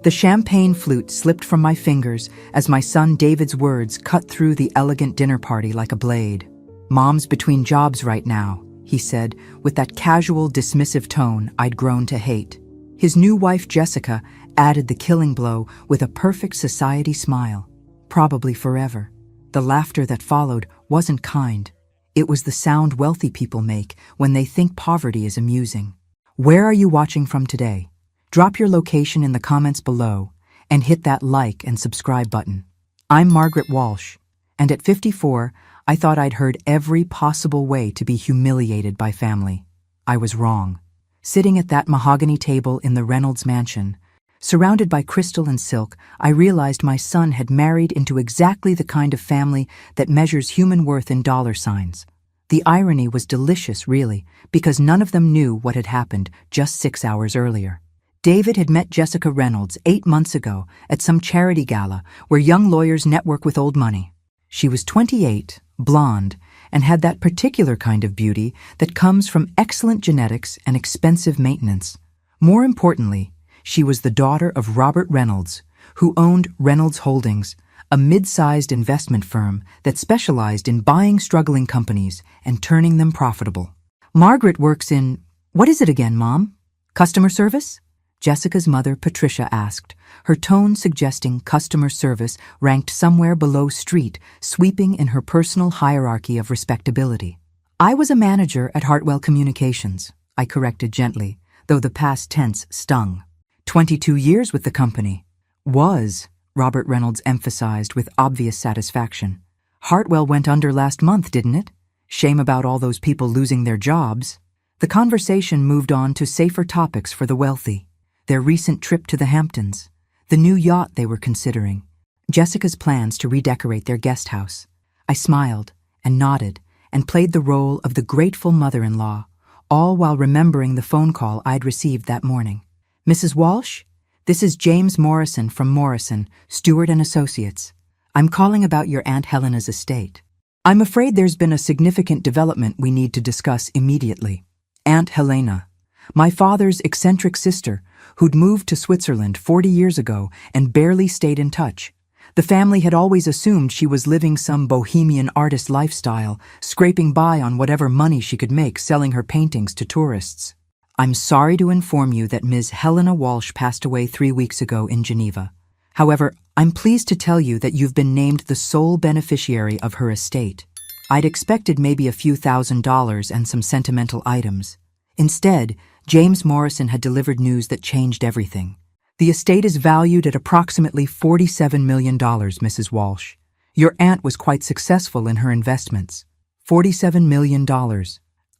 The champagne flute slipped from my fingers as my son David's words cut through the elegant dinner party like a blade. "Mom's between jobs right now," he said, with that casual, dismissive tone I'd grown to hate. His new wife, Jessica, added the killing blow with a perfect society smile. Probably forever. The laughter that followed wasn't kind. It was the sound wealthy people make when they think poverty is amusing. Where are you watching from today? Drop your location in the comments below and hit that like and subscribe button. I'm Margaret Walsh, and at 54, I thought I'd heard every possible way to be humiliated by family. I was wrong. Sitting at that mahogany table in the Reynolds mansion, surrounded by crystal and silk, I realized my son had married into exactly the kind of family that measures human worth in dollar signs. The irony was delicious, really, because none of them knew what had happened just 6 hours earlier. David had met Jessica Reynolds 8 months ago at some charity gala where young lawyers network with old money. She was 28, blonde, and had that particular kind of beauty that comes from excellent genetics and expensive maintenance. More importantly, she was the daughter of Robert Reynolds, who owned Reynolds Holdings, a mid-sized investment firm that specialized in buying struggling companies and turning them profitable. Margaret works in, what is it again, Mom? Customer service? Jessica's mother, Patricia, asked, her tone suggesting customer service ranked somewhere below street, sweeping in her personal hierarchy of respectability. I was a manager at Hartwell Communications, I corrected gently, though the past tense stung. 22 years with the company. Was, Robert Reynolds emphasized with obvious satisfaction. Hartwell went under last month, didn't it? Shame about all those people losing their jobs. The conversation moved on to safer topics for the wealthy. Their recent trip to the Hamptons, the new yacht they were considering, Jessica's plans to redecorate their guest house. I smiled and nodded and played the role of the grateful mother-in-law, all while remembering the phone call I'd received that morning. "Mrs. Walsh, this is James Morrison from Morrison, Stewart & Associates. I'm calling about your Aunt Helena's estate. I'm afraid there's been a significant development we need to discuss immediately. Aunt Helena, my father's eccentric sister, who'd moved to Switzerland 40 years ago and barely stayed in touch. The family had always assumed she was living some bohemian artist lifestyle, scraping by on whatever money she could make selling her paintings to tourists. I'm sorry to inform you that Ms. Helena Walsh passed away 3 weeks ago in Geneva. However, I'm pleased to tell you that you've been named the sole beneficiary of her estate. I'd expected maybe a few $1,000s and some sentimental items. Instead, James Morrison had delivered news that changed everything. The estate is valued at approximately $47 million, Mrs. Walsh. Your aunt was quite successful in her investments. $47 million.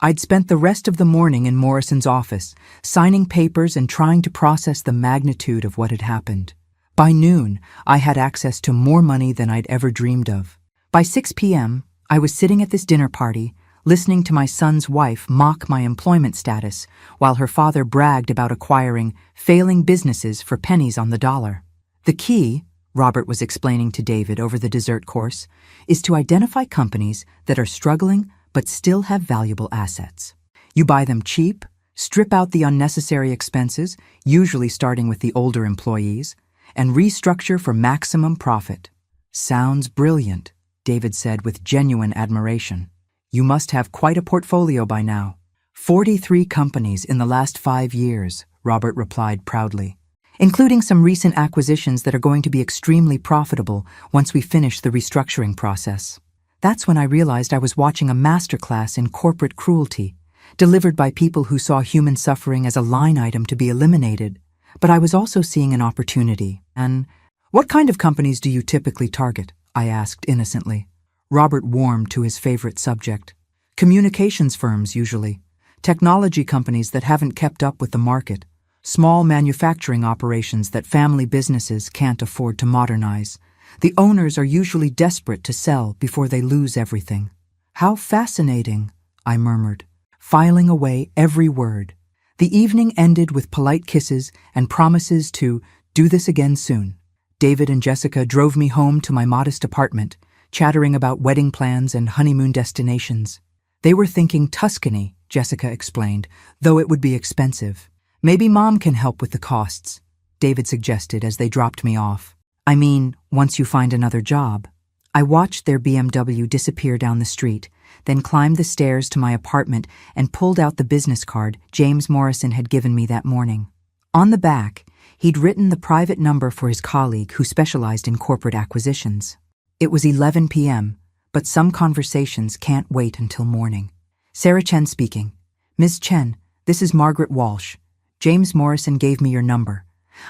I'd spent the rest of the morning in Morrison's office, signing papers and trying to process the magnitude of what had happened. By noon, I had access to more money than I'd ever dreamed of. By 6 p.m., I was sitting at this dinner party, listening to my son's wife mock my employment status, while her father bragged about acquiring failing businesses for pennies on the dollar. The key, Robert was explaining to David over the dessert course, is to identify companies that are struggling but still have valuable assets. You buy them cheap, strip out the unnecessary expenses, usually starting with the older employees, and restructure for maximum profit. Sounds brilliant, David said with genuine admiration. You must have quite a portfolio by now. 43 companies in the last 5 years, Robert replied proudly, including some recent acquisitions that are going to be extremely profitable once we finish the restructuring process. That's when I realized I was watching a masterclass in corporate cruelty, delivered by people who saw human suffering as a line item to be eliminated. But I was also seeing an opportunity. And what kind of companies do you typically target? I asked innocently. Robert warmed to his favorite subject. Communications firms, usually. Technology companies that haven't kept up with the market. Small manufacturing operations that family businesses can't afford to modernize. The owners are usually desperate to sell before they lose everything. How fascinating, I murmured, filing away every word. The evening ended with polite kisses and promises to do this again soon. David and Jessica drove me home to my modest apartment, chattering about wedding plans and honeymoon destinations. They were thinking Tuscany, Jessica explained, though it would be expensive. Maybe Mom can help with the costs. David suggested as they dropped me off. I mean, once you find another job. I watched their BMW disappear down the street, then climbed the stairs to my apartment and pulled out the business card James Morrison had given me that morning. On the back, he'd written the private number for his colleague who specialized in corporate acquisitions. It was 11 p.m., but some conversations can't wait until morning. Sarah Chen speaking. Ms. Chen, this is Margaret Walsh. James Morrison gave me your number.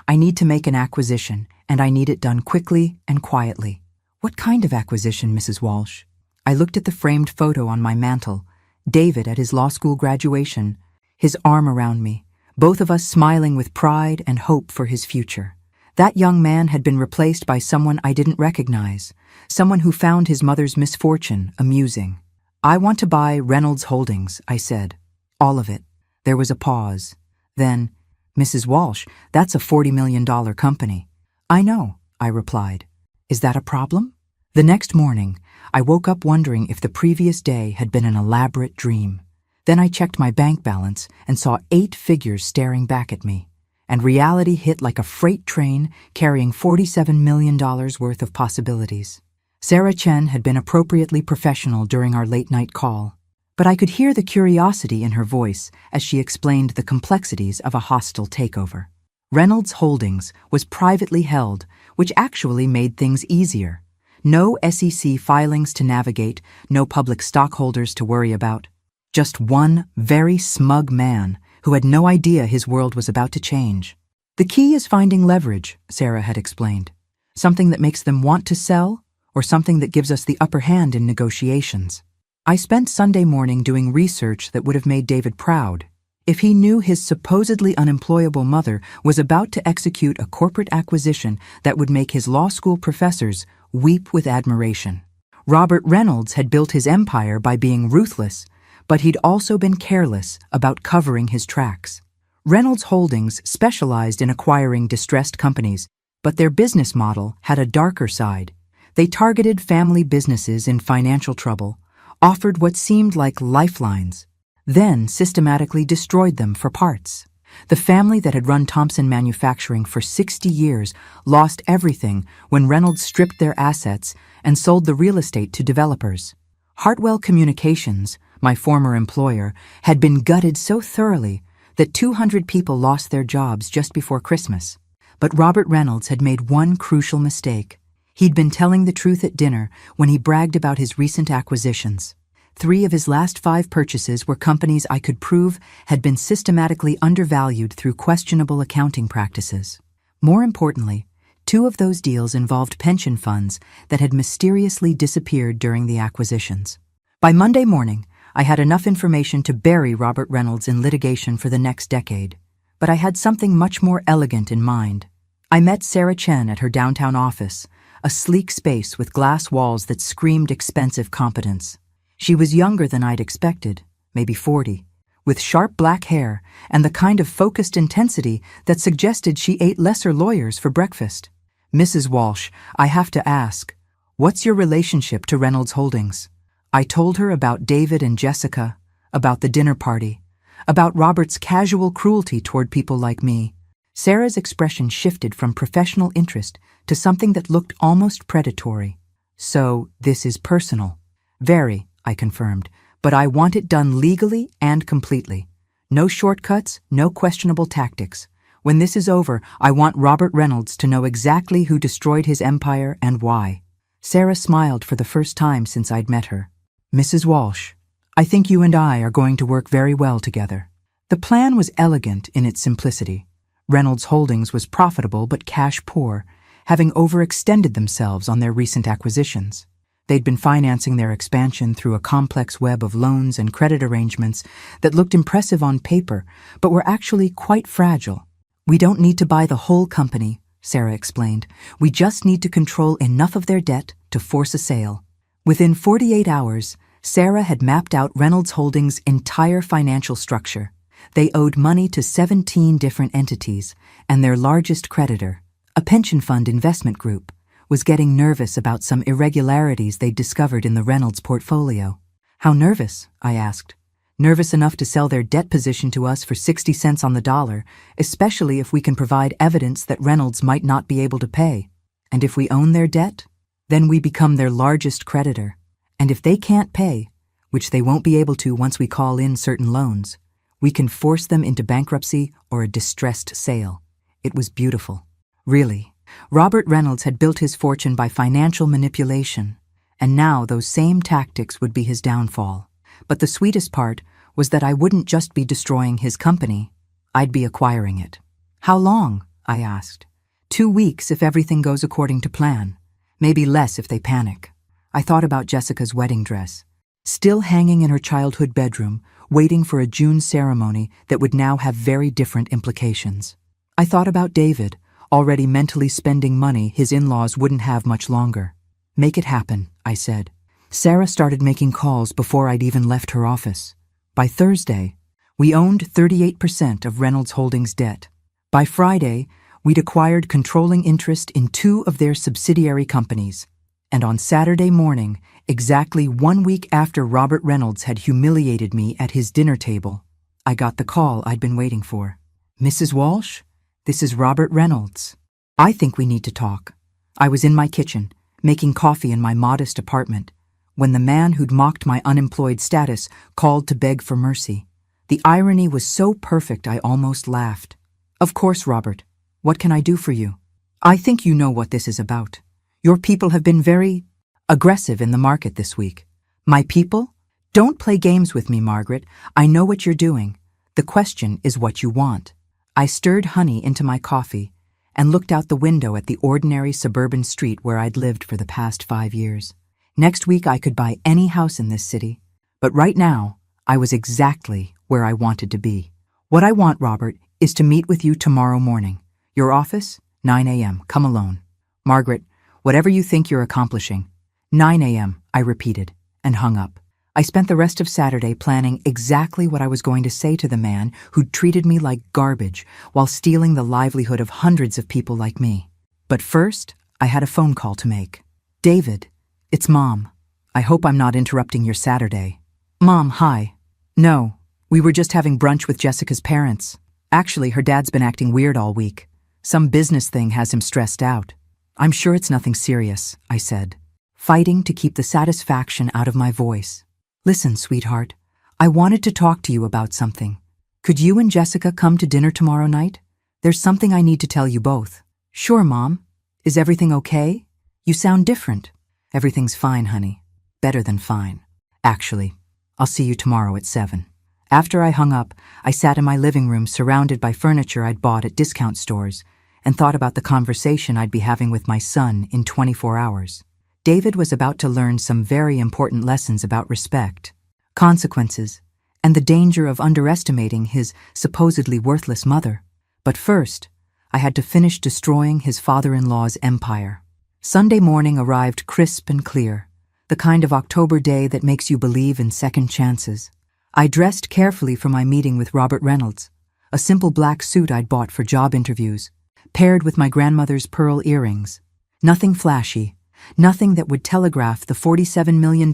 I need to make an acquisition, and I need it done quickly and quietly. What kind of acquisition, Mrs. Walsh? I looked at the framed photo on my mantel, David at his law school graduation, his arm around me, both of us smiling with pride and hope for his future. That young man had been replaced by someone I didn't recognize, someone who found his mother's misfortune amusing. I want to buy Reynolds Holdings, I said. All of it. There was a pause. Then, Mrs. Walsh, that's a $40 million company. I know, I replied. Is that a problem? The next morning, I woke up wondering if the previous day had been an elaborate dream. Then I checked my bank balance and saw 8 figures staring back at me, and reality hit like a freight train carrying $47 million worth of possibilities. Sarah Chen had been appropriately professional during our late-night call, but I could hear the curiosity in her voice as she explained the complexities of a hostile takeover. Reynolds Holdings was privately held, which actually made things easier. No SEC filings to navigate, no public stockholders to worry about. Just one very smug man who had no idea his world was about to change. The key is finding leverage, Sarah had explained. Something that makes them want to sell, or something that gives us the upper hand in negotiations. I spent Sunday morning doing research that would have made David proud. If he knew his supposedly unemployable mother was about to execute a corporate acquisition that would make his law school professors weep with admiration. Robert Reynolds had built his empire by being ruthless, but he'd also been careless about covering his tracks. Reynolds Holdings specialized in acquiring distressed companies, but their business model had a darker side. They targeted family businesses in financial trouble, offered what seemed like lifelines, then systematically destroyed them for parts. The family that had run Thompson Manufacturing for 60 years lost everything when Reynolds stripped their assets and sold the real estate to developers. Hartwell Communications, my former employer, had been gutted so thoroughly that 200 people lost their jobs just before Christmas. But Robert Reynolds had made one crucial mistake. He'd been telling the truth at dinner when he bragged about his recent acquisitions. 3 of his last 5 purchases were companies I could prove had been systematically undervalued through questionable accounting practices. More importantly, 2 of those deals involved pension funds that had mysteriously disappeared during the acquisitions. By Monday morning, I had enough information to bury Robert Reynolds in litigation for the next decade, but I had something much more elegant in mind. I met Sarah Chen at her downtown office, a sleek space with glass walls that screamed expensive competence. She was younger than I'd expected, maybe 40, with sharp black hair and the kind of focused intensity that suggested she ate lesser lawyers for breakfast. Mrs. Walsh, I have to ask, what's your relationship to Reynolds Holdings? I told her about David and Jessica, about the dinner party, about Robert's casual cruelty toward people like me. Sarah's expression shifted from professional interest to something that looked almost predatory. So, this is personal. Very, I confirmed, but I want it done legally and completely. No shortcuts, no questionable tactics. When this is over, I want Robert Reynolds to know exactly who destroyed his empire and why. Sarah smiled for the first time since I'd met her. Mrs. Walsh, I think you and I are going to work very well together. The plan was elegant in its simplicity. Reynolds Holdings was profitable but cash poor, having overextended themselves on their recent acquisitions. They'd been financing their expansion through a complex web of loans and credit arrangements that looked impressive on paper, but were actually quite fragile. We don't need to buy the whole company, Sarah explained. We just need to control enough of their debt to force a sale. Within 48 hours, Sarah had mapped out Reynolds Holdings' entire financial structure. They owed money to 17 different entities, and their largest creditor, a pension fund investment group, was getting nervous about some irregularities they'd discovered in the Reynolds portfolio. How nervous? I asked. nervous enough to sell their debt position to us for 60 cents on the dollar, especially if we can provide evidence that Reynolds might not be able to pay. And if we own their debt, then we become their largest creditor. And if they can't pay, which they won't be able to once we call in certain loans, we can force them into bankruptcy or a distressed sale. It was beautiful. Really, Robert Reynolds had built his fortune by financial manipulation, and now those same tactics would be his downfall. But the sweetest part was that I wouldn't just be destroying his company, I'd be acquiring it. How long? I asked. 2 weeks if everything goes according to plan. Maybe less if they panic. I thought about Jessica's wedding dress, still hanging in her childhood bedroom, waiting for a June ceremony that would now have very different implications. I thought about David, already mentally spending money his in-laws wouldn't have much longer. Make it happen, I said. Sarah started making calls before I'd even left her office. By Thursday, we owned 38% of Reynolds Holdings' debt. By Friday, we'd acquired controlling interest in 2 of their subsidiary companies. And on Saturday morning, exactly 1 week after Robert Reynolds had humiliated me at his dinner table, I got the call I'd been waiting for. Mrs. Walsh, this is Robert Reynolds. I think we need to talk. I was in my kitchen, making coffee in my modest apartment, when the man who'd mocked my unemployed status called to beg for mercy. The irony was so perfect I almost laughed. Of course, Robert. What can I do for you? I think you know what this is about. Your people have been very aggressive in the market this week. My people? Don't play games with me, Margaret. I know what you're doing. The question is what you want. I stirred honey into my coffee and looked out the window at the ordinary suburban street where I'd lived for the past 5 years. Next week I could buy any house in this city, but right now I was exactly where I wanted to be. What I want, Robert, is to meet with you tomorrow morning. Your office, 9 a.m. Come alone. Margaret, whatever you think you're accomplishing. 9 a.m., I repeated, and hung up. I spent the rest of Saturday planning exactly what I was going to say to the man who'd treated me like garbage while stealing the livelihood of hundreds of people like me. But first, I had a phone call to make. David, it's Mom. I hope I'm not interrupting your Saturday. Mom, hi. No, we were just having brunch with Jessica's parents. Actually, her dad's been acting weird all week. Some business thing has him stressed out. I'm sure it's nothing serious, I said, fighting to keep the satisfaction out of my voice. Listen, sweetheart, I wanted to talk to you about something. Could you and Jessica come to dinner tomorrow night? There's something I need to tell you both. Sure, Mom. Is everything okay? You sound different. Everything's fine, honey. Better than fine. Actually, I'll see you tomorrow at 7. After I hung up, I sat in my living room surrounded by furniture I'd bought at discount stores and thought about the conversation I'd be having with my son in 24 hours. David was about to learn some very important lessons about respect, consequences, and the danger of underestimating his supposedly worthless mother. But first, I had to finish destroying his father-in-law's empire. Sunday morning arrived crisp and clear, the kind of October day that makes you believe in second chances. I dressed carefully for my meeting with Robert Reynolds, a simple black suit I'd bought for job interviews, paired with my grandmother's pearl earrings. Nothing flashy, nothing that would telegraph the $47 million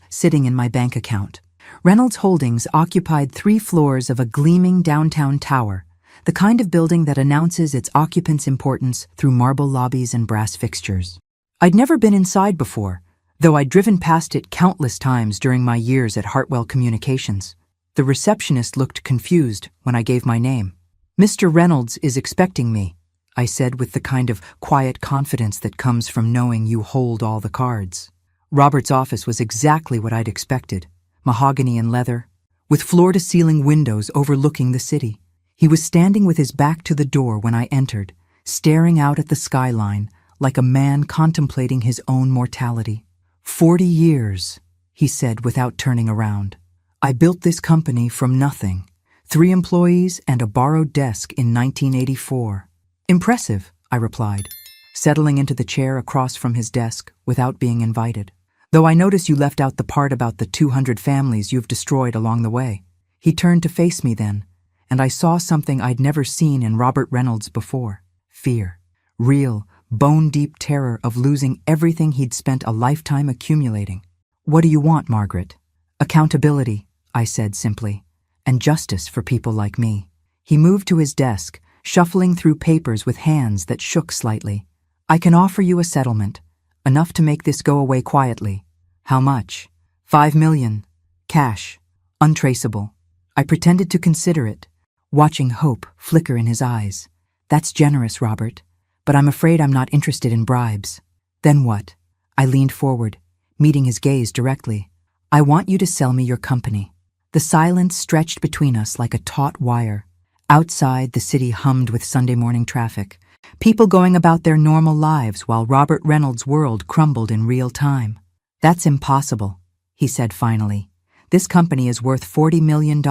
sitting in my bank account. Reynolds Holdings occupied 3 floors of a gleaming downtown tower, the kind of building that announces its occupants' importance through marble lobbies and brass fixtures. I'd never been inside before, though I'd driven past it countless times during my years at Hartwell Communications. The receptionist looked confused when I gave my name. Mr. Reynolds is expecting me, I said with the kind of quiet confidence that comes from knowing you hold all the cards. Robert's office was exactly what I'd expected, mahogany and leather, with floor-to-ceiling windows overlooking the city. He was standing with his back to the door when I entered, staring out at the skyline like a man contemplating his own mortality. 40 years, he said without turning around. I built this company from nothing. 3 employees and a borrowed desk in 1984. Impressive, I replied, settling into the chair across from his desk without being invited. Though I notice you left out the part about the 200 families you've destroyed along the way. He turned to face me then, and I saw something I'd never seen in Robert Reynolds before. Fear. Real, bone-deep terror of losing everything he'd spent a lifetime accumulating. What do you want, Margaret? Accountability, I said simply, "and justice for people like me." He moved to his desk, shuffling through papers with hands that shook slightly. "I can offer you a settlement, enough to make this go away quietly." "How much?" "5 million. Cash. Untraceable." I pretended to consider it, watching hope flicker in his eyes. "That's generous, Robert, but I'm afraid I'm not interested in bribes." "Then what?" I leaned forward, meeting his gaze directly. "I want you to sell me your company." The silence stretched between us like a taut wire. Outside, the city hummed with Sunday morning traffic, people going about their normal lives while Robert Reynolds' world crumbled in real time. "That's impossible," he said finally. "This company is worth $40 million.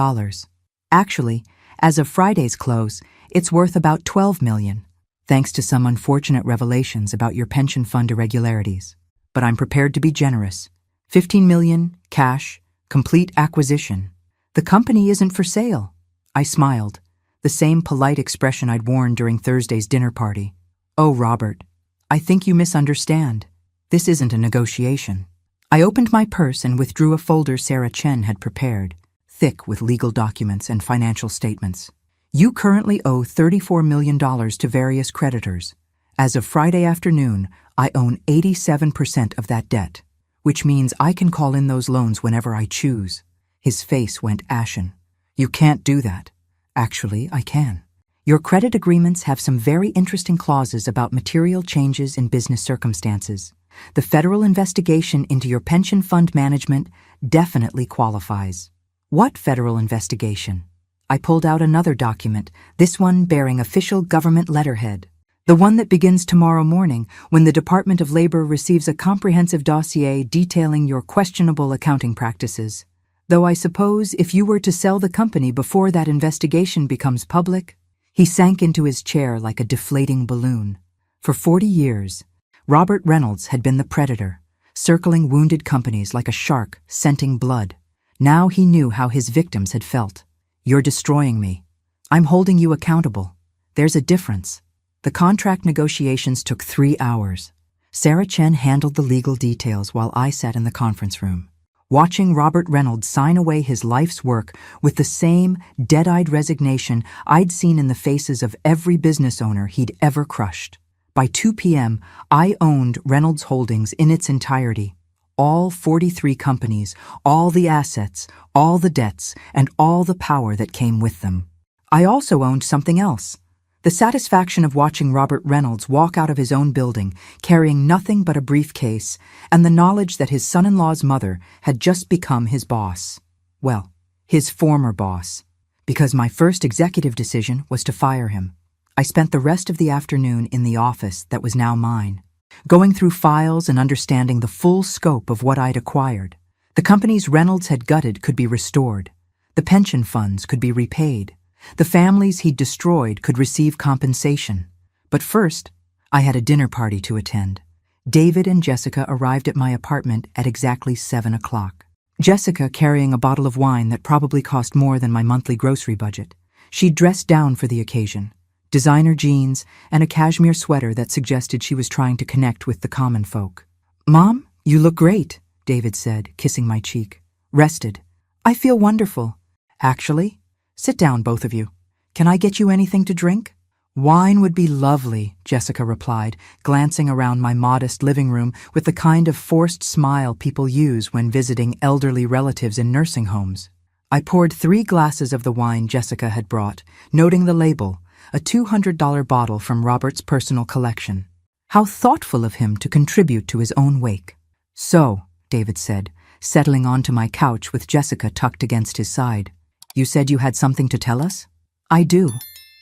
Actually, as of Friday's close, it's worth about $12 million, thanks to some unfortunate revelations about your pension fund irregularities. But I'm prepared to be generous. $15 million, cash, complete acquisition. The company isn't for sale." I smiled, the same polite expression I'd worn during Thursday's dinner party. "Oh, Robert, I think you misunderstand. This isn't a negotiation." I opened my purse and withdrew a folder Sarah Chen had prepared, thick with legal documents and financial statements. "You currently owe $34 million to various creditors. As of Friday afternoon, I own 87% of that debt, which means I can call in those loans whenever I choose." His face went ashen. "You can't do that." "Actually, I can. Your credit agreements have some very interesting clauses about material changes in business circumstances. The federal investigation into your pension fund management definitely qualifies." "What federal investigation?" I pulled out another document, this one bearing official government letterhead. "The one that begins tomorrow morning when the Department of Labor receives a comprehensive dossier detailing your questionable accounting practices. Though I suppose if you were to sell the company before that investigation becomes public..." He sank into his chair like a deflating balloon. For 40 years, Robert Reynolds had been the predator, circling wounded companies like a shark scenting blood. Now he knew how his victims had felt. "You're destroying me. I'm holding you accountable. There's a difference." The contract negotiations took 3 hours. Sarah Chen handled the legal details while I sat in the conference room, watching Robert Reynolds sign away his life's work with the same dead-eyed resignation I'd seen in the faces of every business owner he'd ever crushed. By 2 p.m., I owned Reynolds Holdings in its entirety. All 43 companies, all the assets, all the debts, and all the power that came with them. I also owned something else. The satisfaction of watching Robert Reynolds walk out of his own building, carrying nothing but a briefcase, and the knowledge that his son-in-law's mother had just become his boss. Well, his former boss. Because my first executive decision was to fire him. I spent the rest of the afternoon in the office that was now mine, going through files and understanding the full scope of what I'd acquired. The companies Reynolds had gutted could be restored. The pension funds could be repaid. The families he'd destroyed could receive compensation. But first, I had a dinner party to attend. David and Jessica arrived at my apartment at exactly 7 o'clock. Jessica carrying a bottle of wine that probably cost more than my monthly grocery budget. She'd dressed down for the occasion. Designer jeans and a cashmere sweater that suggested she was trying to connect with the common folk. "Mom, you look great," David said, kissing my cheek. "Rested." "I feel wonderful." "Actually? Sit down, both of you. Can I get you anything to drink?" "Wine would be lovely," Jessica replied, glancing around my modest living room with the kind of forced smile people use when visiting elderly relatives in nursing homes. I poured 3 glasses of the wine Jessica had brought, noting the label, a $200 bottle from Robert's personal collection. How thoughtful of him to contribute to his own wake. "So," David said, settling onto my couch with Jessica tucked against his side. "You said you had something to tell us?" "I do."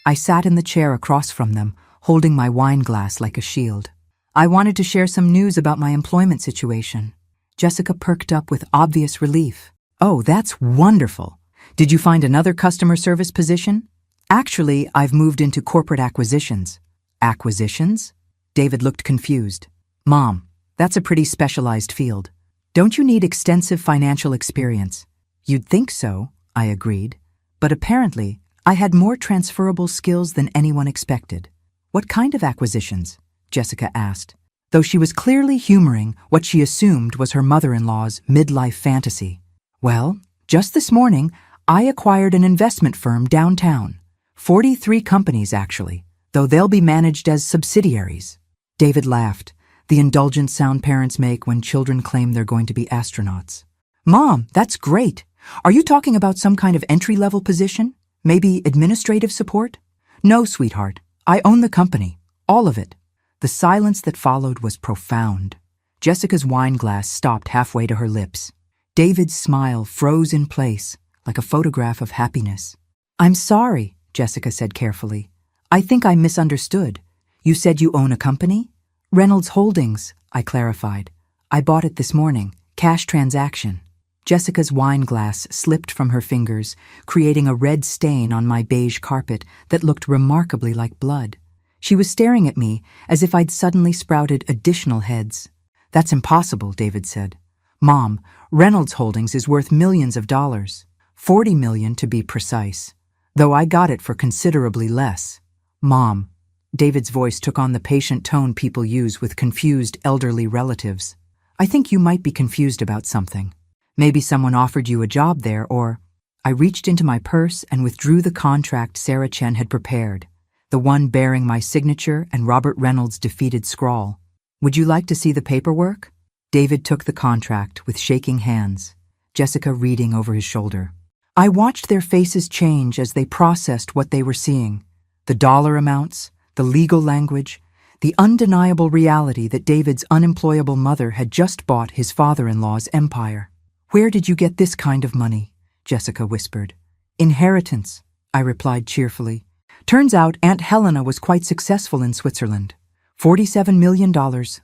I sat in the chair across from them, holding my wine glass like a shield. "I wanted to share some news about my employment situation." Jessica perked up with obvious relief. "Oh, that's wonderful. Did you find another customer service position?" "Actually, I've moved into corporate acquisitions." "Acquisitions?" David looked confused. "Mom, that's a pretty specialized field. Don't you need extensive financial experience?" "You'd think so," I agreed. But apparently, I had more transferable skills than anyone expected. "What kind of acquisitions?" Jessica asked, though she was clearly humoring what she assumed was her mother-in-law's midlife fantasy. "Well, Just this morning, I acquired an investment firm downtown. 43 companies, actually, though they'll be managed as subsidiaries. David laughed, the indulgent sound parents make when children claim they're going to be astronauts. Mom, that's great. Are you talking about some kind of entry-level position? Maybe administrative support? No, sweetheart. I own the company. All of it. The silence that followed was profound. Jessica's wine glass stopped halfway to her lips. David's smile froze in place, like a photograph of happiness. I'm sorry, Jessica said carefully. I think I misunderstood. You said you own a company? Reynolds Holdings, I clarified. I bought it this morning. Cash transaction. Jessica's wine glass slipped from her fingers, creating a red stain on my beige carpet that looked remarkably like blood. She was staring at me as if I'd suddenly sprouted additional heads. That's impossible, David said. Mom, Reynolds Holdings is worth millions of dollars. 40 million to be precise. Though I got it for considerably less. Mom. David's voice took on the patient tone people use with confused elderly relatives. I think you might be confused about something. Maybe someone offered you a job there, or... I reached into my purse and withdrew the contract Sarah Chen had prepared, the one bearing my signature and Robert Reynolds' defeated scrawl. Would you like to see the paperwork? David took the contract with shaking hands, Jessica reading over his shoulder. I watched their faces change as they processed what they were seeing. The dollar amounts, the legal language, the undeniable reality that David's unemployable mother had just bought his father-in-law's empire. Where did you get this kind of money? Jessica whispered. Inheritance, I replied cheerfully. Turns out Aunt Helena was quite successful in Switzerland. $47 million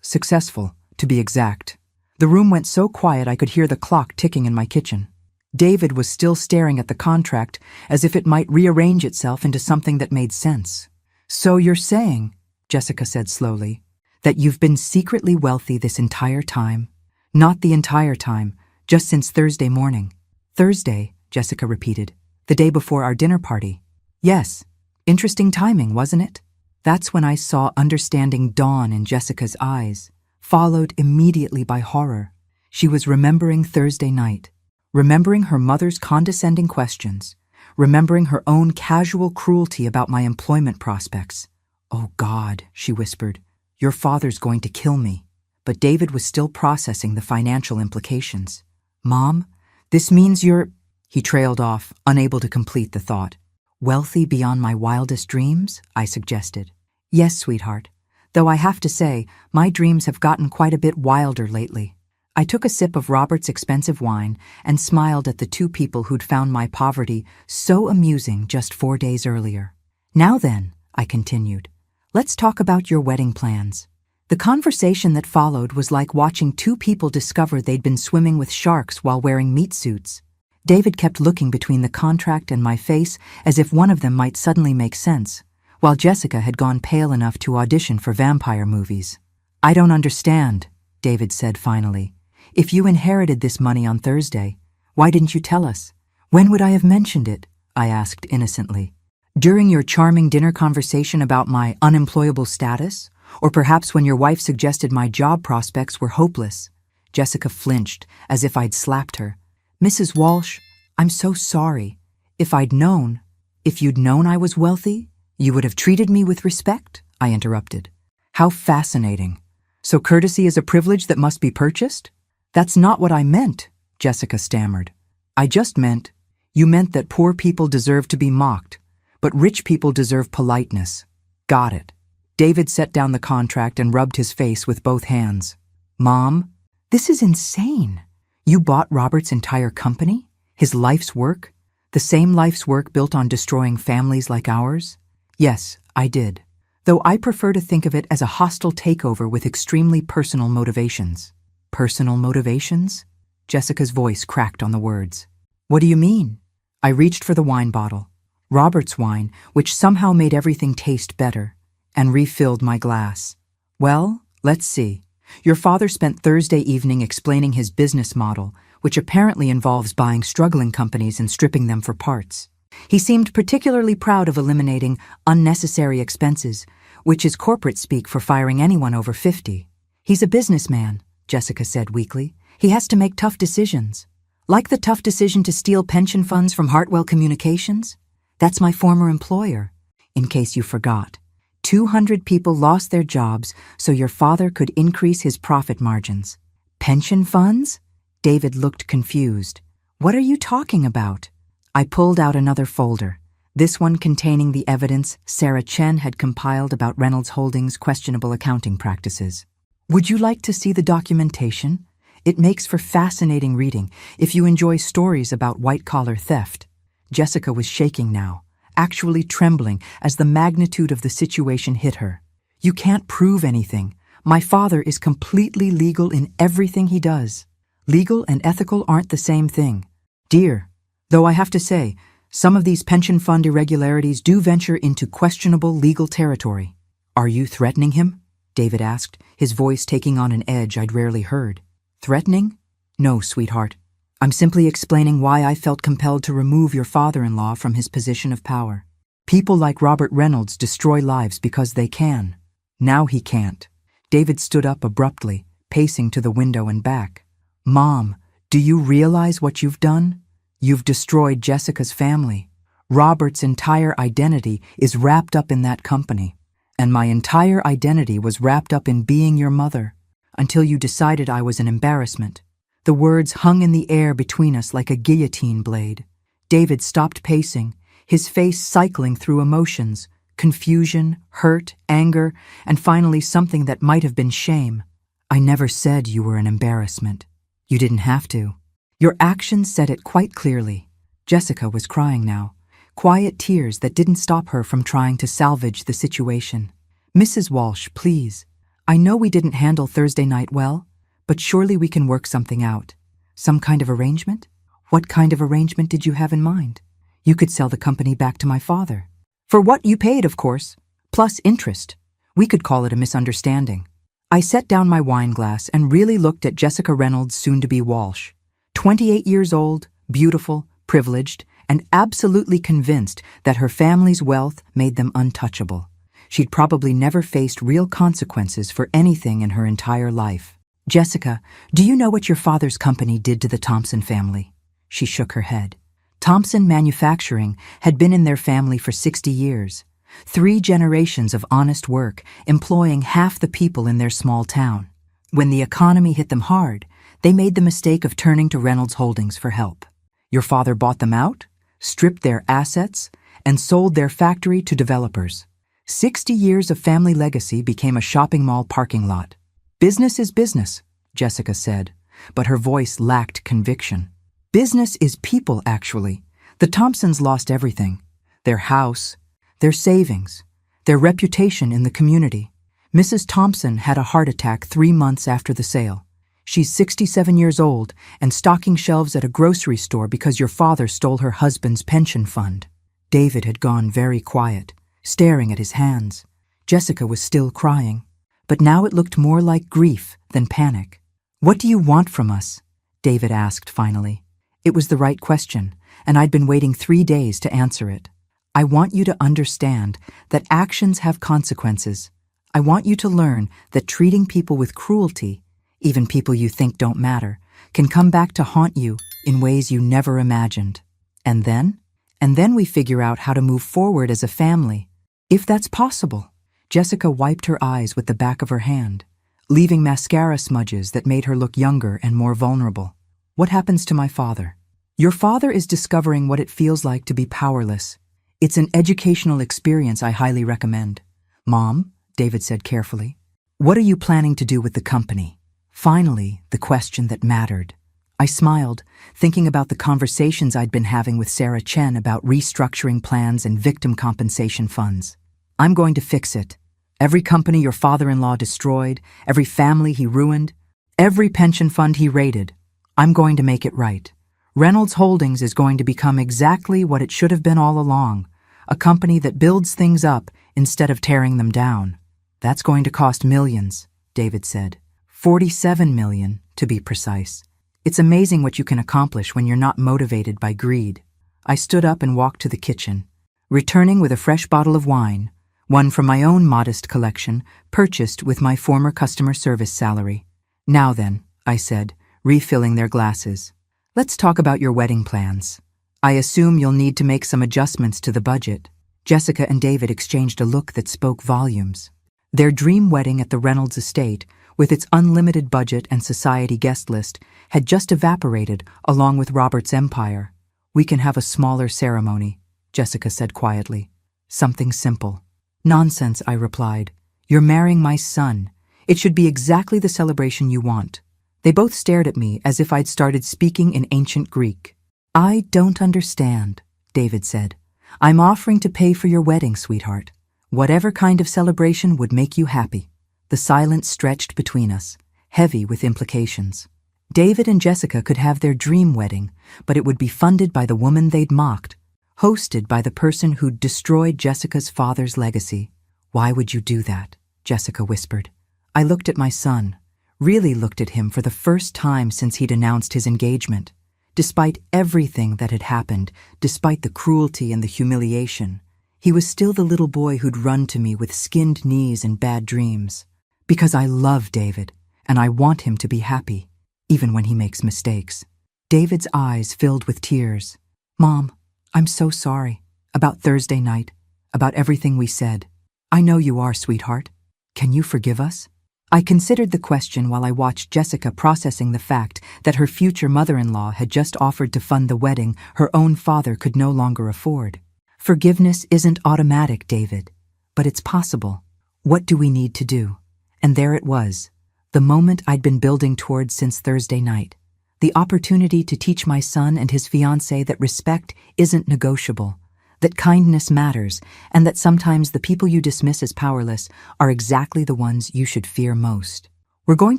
successful, to be exact. The room went so quiet I could hear the clock ticking in my kitchen. David was still staring at the contract as if it might rearrange itself into something that made sense. So you're saying, Jessica said slowly, that you've been secretly wealthy this entire time? Not the entire time. Just since Thursday morning. Thursday, Jessica repeated. The day before our dinner party. Yes. Interesting timing, wasn't it? That's when I saw understanding dawn in Jessica's eyes, followed immediately by horror. She was remembering Thursday night, remembering her mother's condescending questions, remembering her own casual cruelty about my employment prospects. Oh God, she whispered, your father's going to kill me. But David was still processing the financial implications. Mom, this means you're... He trailed off, unable to complete the thought. Wealthy beyond my wildest dreams? I suggested. Yes, sweetheart. Though I have to say, my dreams have gotten quite a bit wilder lately. I took a sip of Robert's expensive wine and smiled at the two people who'd found my poverty so amusing just 4 days earlier. Now then, I continued, let's talk about your wedding plans. The conversation that followed was like watching two people discover they'd been swimming with sharks while wearing meat suits. David kept looking between the contract and my face as if one of them might suddenly make sense, while Jessica had gone pale enough to audition for vampire movies. I don't understand, David said finally. If you inherited this money on Thursday, why didn't you tell us? When would I have mentioned it? I asked innocently. During your charming dinner conversation about my unemployable status? Or perhaps when your wife suggested my job prospects were hopeless. Jessica flinched, as if I'd slapped her. Mrs. Walsh, I'm so sorry. If you'd known I was wealthy, you would have treated me with respect, I interrupted. How fascinating. So courtesy is a privilege that must be purchased? That's not what I meant, Jessica stammered. I just meant, you meant that poor people deserve to be mocked, but rich people deserve politeness. Got it. David set down the contract and rubbed his face with both hands. Mom, this is insane. You bought Robert's entire company? His life's work? The same life's work built on destroying families like ours? Yes, I did. Though I prefer to think of it as a hostile takeover with extremely personal motivations. Personal motivations? Jessica's voice cracked on the words. What do you mean? I reached for the wine bottle, Robert's wine, which somehow made everything taste better, and refilled my glass. Well, let's see. Your father spent Thursday evening explaining his business model, which apparently involves buying struggling companies and stripping them for parts. He seemed particularly proud of eliminating unnecessary expenses, which is corporate speak for firing anyone over 50. He's a businessman, Jessica said weakly. He has to make tough decisions. Like the tough decision to steal pension funds from Hartwell Communications? That's my former employer. In case you forgot, 200 people lost their jobs so your father could increase his profit margins. Pension funds? David looked confused. What are you talking about? I pulled out another folder, this one containing the evidence Sarah Chen had compiled about Reynolds Holdings' questionable accounting practices. Would you like to see the documentation? It makes for fascinating reading if you enjoy stories about white-collar theft. Jessica was shaking now, actually trembling as the magnitude of the situation hit her. You can't prove anything. My father is completely legal in everything he does. Legal and ethical aren't the same thing. Dear, though I have to say, some of these pension fund irregularities do venture into questionable legal territory. Are you threatening him? David asked, his voice taking on an edge I'd rarely heard. Threatening? No, sweetheart. I'm simply explaining why I felt compelled to remove your father-in-law from his position of power. People like Robert Reynolds destroy lives because they can. Now he can't. David stood up abruptly, pacing to the window and back. Mom, do you realize what you've done? You've destroyed Jessica's family. Robert's entire identity is wrapped up in that company. And my entire identity was wrapped up in being your mother, until you decided I was an embarrassment. The words hung in the air between us like a guillotine blade. David stopped pacing, his face cycling through emotions, confusion, hurt, anger, and finally something that might have been shame. I never said you were an embarrassment. You didn't have to. Your actions said it quite clearly. Jessica was crying now, quiet tears that didn't stop her from trying to salvage the situation. Mrs. Walsh, please. I know we didn't handle Thursday night well, but surely we can work something out. Some kind of arrangement? What kind of arrangement did you have in mind? You could sell the company back to my father. For what you paid, of course, plus interest. We could call it a misunderstanding. I set down my wine glass and really looked at Jessica Reynolds, soon-to-be Walsh. 28 years old, beautiful, privileged, and absolutely convinced that her family's wealth made them untouchable. She'd probably never faced real consequences for anything in her entire life. Jessica, do you know what your father's company did to the Thompson family? She shook her head. Thompson Manufacturing had been in their family for 60 years. 3 generations of honest work, employing half the people in their small town. When the economy hit them hard, they made the mistake of turning to Reynolds Holdings for help. Your father bought them out, stripped their assets, and sold their factory to developers. 60 years of family legacy became a shopping mall parking lot. Business is business, Jessica said, but her voice lacked conviction. Business is people, actually. The Thompsons lost everything. Their house, their savings, their reputation in the community. Mrs. Thompson had a heart attack 3 months after the sale. She's 67 years old and stocking shelves at a grocery store because your father stole her husband's pension fund. David had gone very quiet, staring at his hands. Jessica was still crying, but now it looked more like grief than panic. What do you want from us? David asked finally. It was the right question, and I'd been waiting 3 days to answer it. I want you to understand that actions have consequences. I want you to learn that treating people with cruelty, even people you think don't matter, can come back to haunt you in ways you never imagined. And then we figure out how to move forward as a family, if that's possible. Jessica wiped her eyes with the back of her hand, leaving mascara smudges that made her look younger and more vulnerable. What happens to my father? Your father is discovering what it feels like to be powerless. It's an educational experience I highly recommend. Mom, David said carefully, what are you planning to do with the company? Finally, the question that mattered. I smiled, thinking about the conversations I'd been having with Sarah Chen about restructuring plans and victim compensation funds. I'm going to fix it. Every company your father-in-law destroyed, every family he ruined, every pension fund he raided. I'm going to make it right. Reynolds Holdings is going to become exactly what it should have been all along, a company that builds things up instead of tearing them down. That's going to cost millions, David said. 47 million, to be precise. It's amazing what you can accomplish when you're not motivated by greed. I stood up and walked to the kitchen, returning with a fresh bottle of wine, one from my own modest collection, purchased with my former customer service salary. Now then, I said, refilling their glasses. Let's talk about your wedding plans. I assume you'll need to make some adjustments to the budget. Jessica and David exchanged a look that spoke volumes. Their dream wedding at the Reynolds estate, with its unlimited budget and society guest list, had just evaporated along with Robert's empire. We can have a smaller ceremony, Jessica said quietly. Something simple. Nonsense, I replied. You're marrying my son. It should be exactly the celebration you want. They both stared at me as if I'd started speaking in ancient Greek. I don't understand, David said. I'm offering to pay for your wedding, sweetheart. Whatever kind of celebration would make you happy. The silence stretched between us, heavy with implications. David and Jessica could have their dream wedding, but it would be funded by the woman they'd mocked, hosted by the person who'd destroyed Jessica's father's legacy. Why would you do that? Jessica whispered. I looked at my son, really looked at him for the first time since he'd announced his engagement. Despite everything that had happened, despite the cruelty and the humiliation, he was still the little boy who'd run to me with skinned knees and bad dreams. Because I love David, and I want him to be happy, even when he makes mistakes. David's eyes filled with tears. Mom, I'm so sorry. About Thursday night, about everything we said. I know you are, sweetheart. Can you forgive us? I considered the question while I watched Jessica processing the fact that her future mother-in-law had just offered to fund the wedding her own father could no longer afford. Forgiveness isn't automatic, David, but it's possible. What do we need to do? And there it was, the moment I'd been building towards since Thursday night. The opportunity to teach my son and his fiancée that respect isn't negotiable, that kindness matters, and that sometimes the people you dismiss as powerless are exactly the ones you should fear most. We're going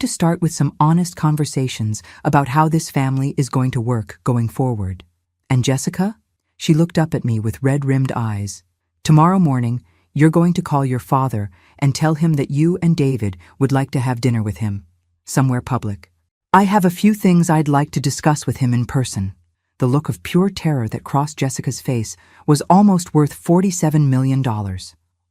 to start with some honest conversations about how this family is going to work going forward. And Jessica? She looked up at me with red-rimmed eyes. Tomorrow morning, you're going to call your father and tell him that you and David would like to have dinner with him, somewhere public. I have a few things I'd like to discuss with him in person. The look of pure terror that crossed Jessica's face was almost worth $47 million.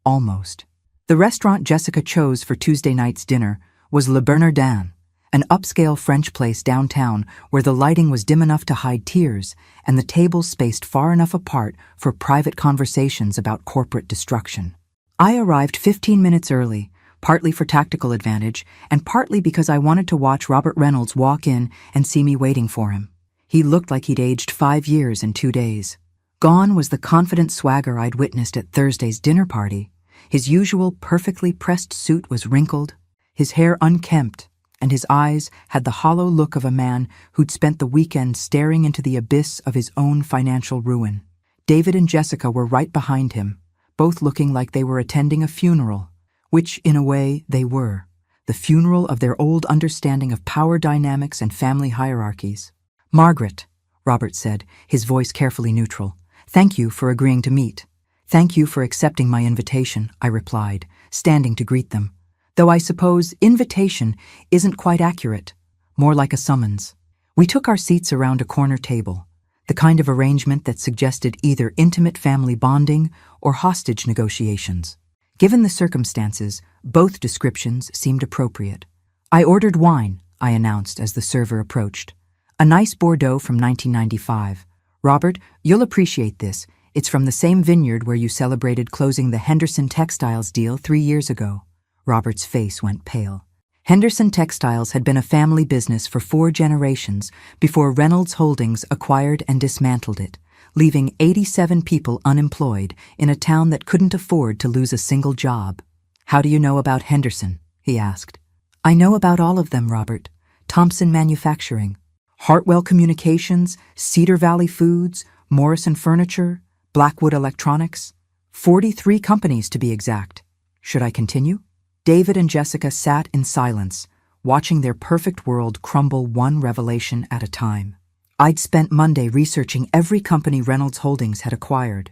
Almost. The restaurant Jessica chose for Tuesday night's dinner was Le Bernardin, an upscale French place downtown where the lighting was dim enough to hide tears and the tables spaced far enough apart for private conversations about corporate destruction. I arrived 15 minutes early, partly for tactical advantage and partly because I wanted to watch Robert Reynolds walk in and see me waiting for him. He looked like he'd aged 5 years in 2 days. Gone was the confident swagger I'd witnessed at Thursday's dinner party. His usual perfectly pressed suit was wrinkled, his hair unkempt, and his eyes had the hollow look of a man who'd spent the weekend staring into the abyss of his own financial ruin. David and Jessica were right behind him, both looking like they were attending a funeral, which, in a way, they were. The funeral of their old understanding of power dynamics and family hierarchies. Margaret, Robert said, his voice carefully neutral. Thank you for agreeing to meet. Thank you for accepting my invitation, I replied, standing to greet them. Though I suppose invitation isn't quite accurate, more like a summons. We took our seats around a corner table, the kind of arrangement that suggested either intimate family bonding or hostage negotiations. Given the circumstances, both descriptions seemed appropriate. I ordered wine, I announced as the server approached. A nice Bordeaux from 1995. Robert, you'll appreciate this. It's from the same vineyard where you celebrated closing the Henderson Textiles deal 3 years ago. Robert's face went pale. Henderson Textiles had been a family business for 4 generations before Reynolds Holdings acquired and dismantled it, leaving 87 people unemployed in a town that couldn't afford to lose a single job. How do you know about Henderson? He asked. I know about all of them, Robert. Thompson Manufacturing, Hartwell Communications, Cedar Valley Foods, Morrison Furniture, Blackwood Electronics. 43 companies to be exact. Should I continue? David and Jessica sat in silence, watching their perfect world crumble one revelation at a time. I'd spent Monday researching every company Reynolds Holdings had acquired,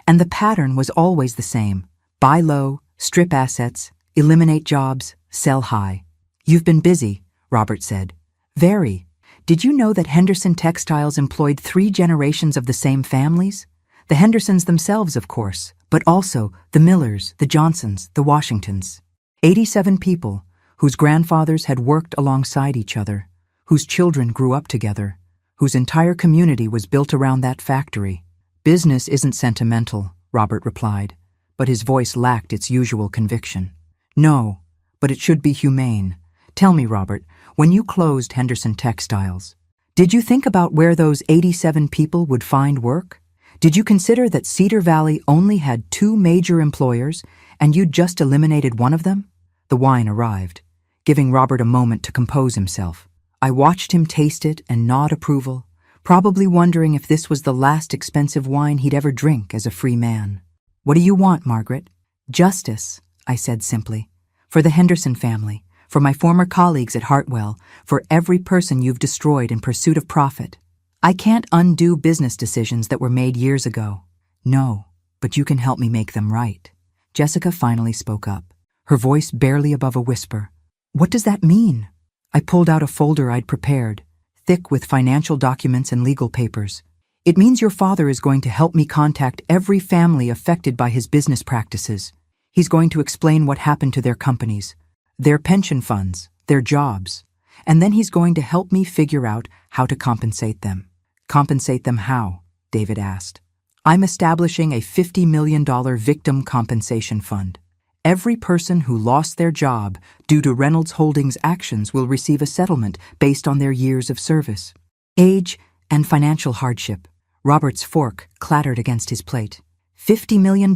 and the pattern was always the same. Buy low, strip assets, eliminate jobs, sell high. You've been busy, Robert said. Very. Did you know that Henderson Textiles employed 3 generations of the same families? The Hendersons themselves, of course, but also the Millers, the Johnsons, the Washingtons. 87 people, whose grandfathers had worked alongside each other, whose children grew up together, whose entire community was built around that factory. Business isn't sentimental, Robert replied, but his voice lacked its usual conviction. No, but it should be humane. Tell me, Robert, when you closed Henderson Textiles, did you think about where those 87 people would find work? Did you consider that Cedar Valley only had 2 major employers and you'd just eliminated one of them? The wine arrived, giving Robert a moment to compose himself. I watched him taste it and nod approval, probably wondering if this was the last expensive wine he'd ever drink as a free man. What do you want, Margaret? Justice, I said simply. For the Henderson family, for my former colleagues at Hartwell, for every person you've destroyed in pursuit of profit. I can't undo business decisions that were made years ago. No, but you can help me make them right. Jessica finally spoke up, her voice barely above a whisper. What does that mean? I pulled out a folder I'd prepared, thick with financial documents and legal papers. It means your father is going to help me contact every family affected by his business practices. He's going to explain what happened to their companies, their pension funds, their jobs, and then he's going to help me figure out how to compensate them. Compensate them how? David asked. I'm establishing a $50 million victim compensation fund. Every person who lost their job due to Reynolds Holdings' actions will receive a settlement based on their years of service, age, and financial hardship. Robert's fork clattered against his plate. $50 million?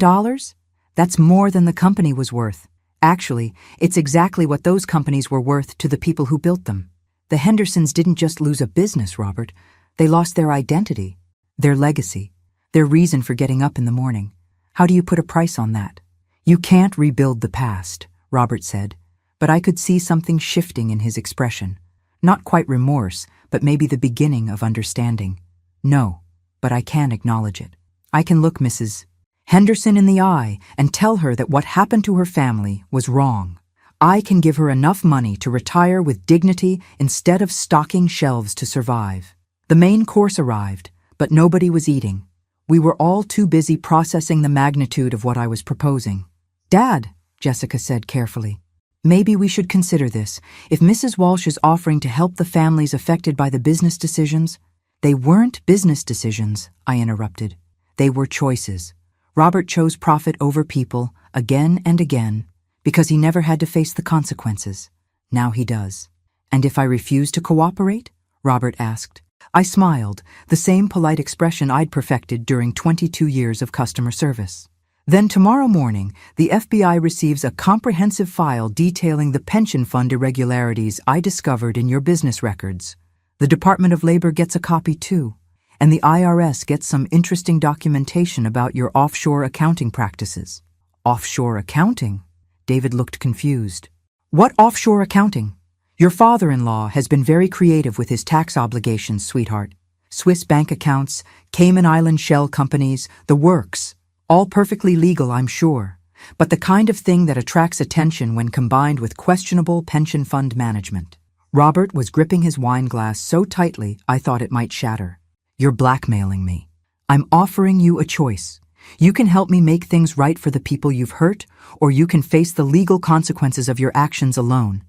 That's more than the company was worth. Actually, it's exactly what those companies were worth to the people who built them. The Hendersons didn't just lose a business, Robert. They lost their identity, their legacy, their reason for getting up in the morning. How do you put a price on that? You can't rebuild the past, Robert said, but I could see something shifting in his expression. Not quite remorse, but maybe the beginning of understanding. No, but I can acknowledge it. I can look Mrs. Henderson in the eye and tell her that what happened to her family was wrong. I can give her enough money to retire with dignity instead of stocking shelves to survive. The main course arrived, but nobody was eating. We were all too busy processing the magnitude of what I was proposing. Dad, Jessica said carefully, maybe we should consider this. If Mrs. Walsh is offering to help the families affected by the business decisions, they weren't business decisions, I interrupted. They were choices. Robert chose profit over people again and again because he never had to face the consequences. Now he does. And if I refuse to cooperate? Robert asked. I smiled, the same polite expression I'd perfected during 22 years of customer service. Then tomorrow morning, the FBI receives a comprehensive file detailing the pension fund irregularities I discovered in your business records. The Department of Labor gets a copy too, and the IRS gets some interesting documentation about your offshore accounting practices. Offshore accounting? David looked confused. What offshore accounting? Your father-in-law has been very creative with his tax obligations, sweetheart. Swiss bank accounts, Cayman Island shell companies, the works. All perfectly legal, I'm sure, but the kind of thing that attracts attention when combined with questionable pension fund management. Robert was gripping his wine glass so tightly I thought it might shatter. You're blackmailing me. I'm offering you a choice. You can help me make things right for the people you've hurt, or you can face the legal consequences of your actions alone.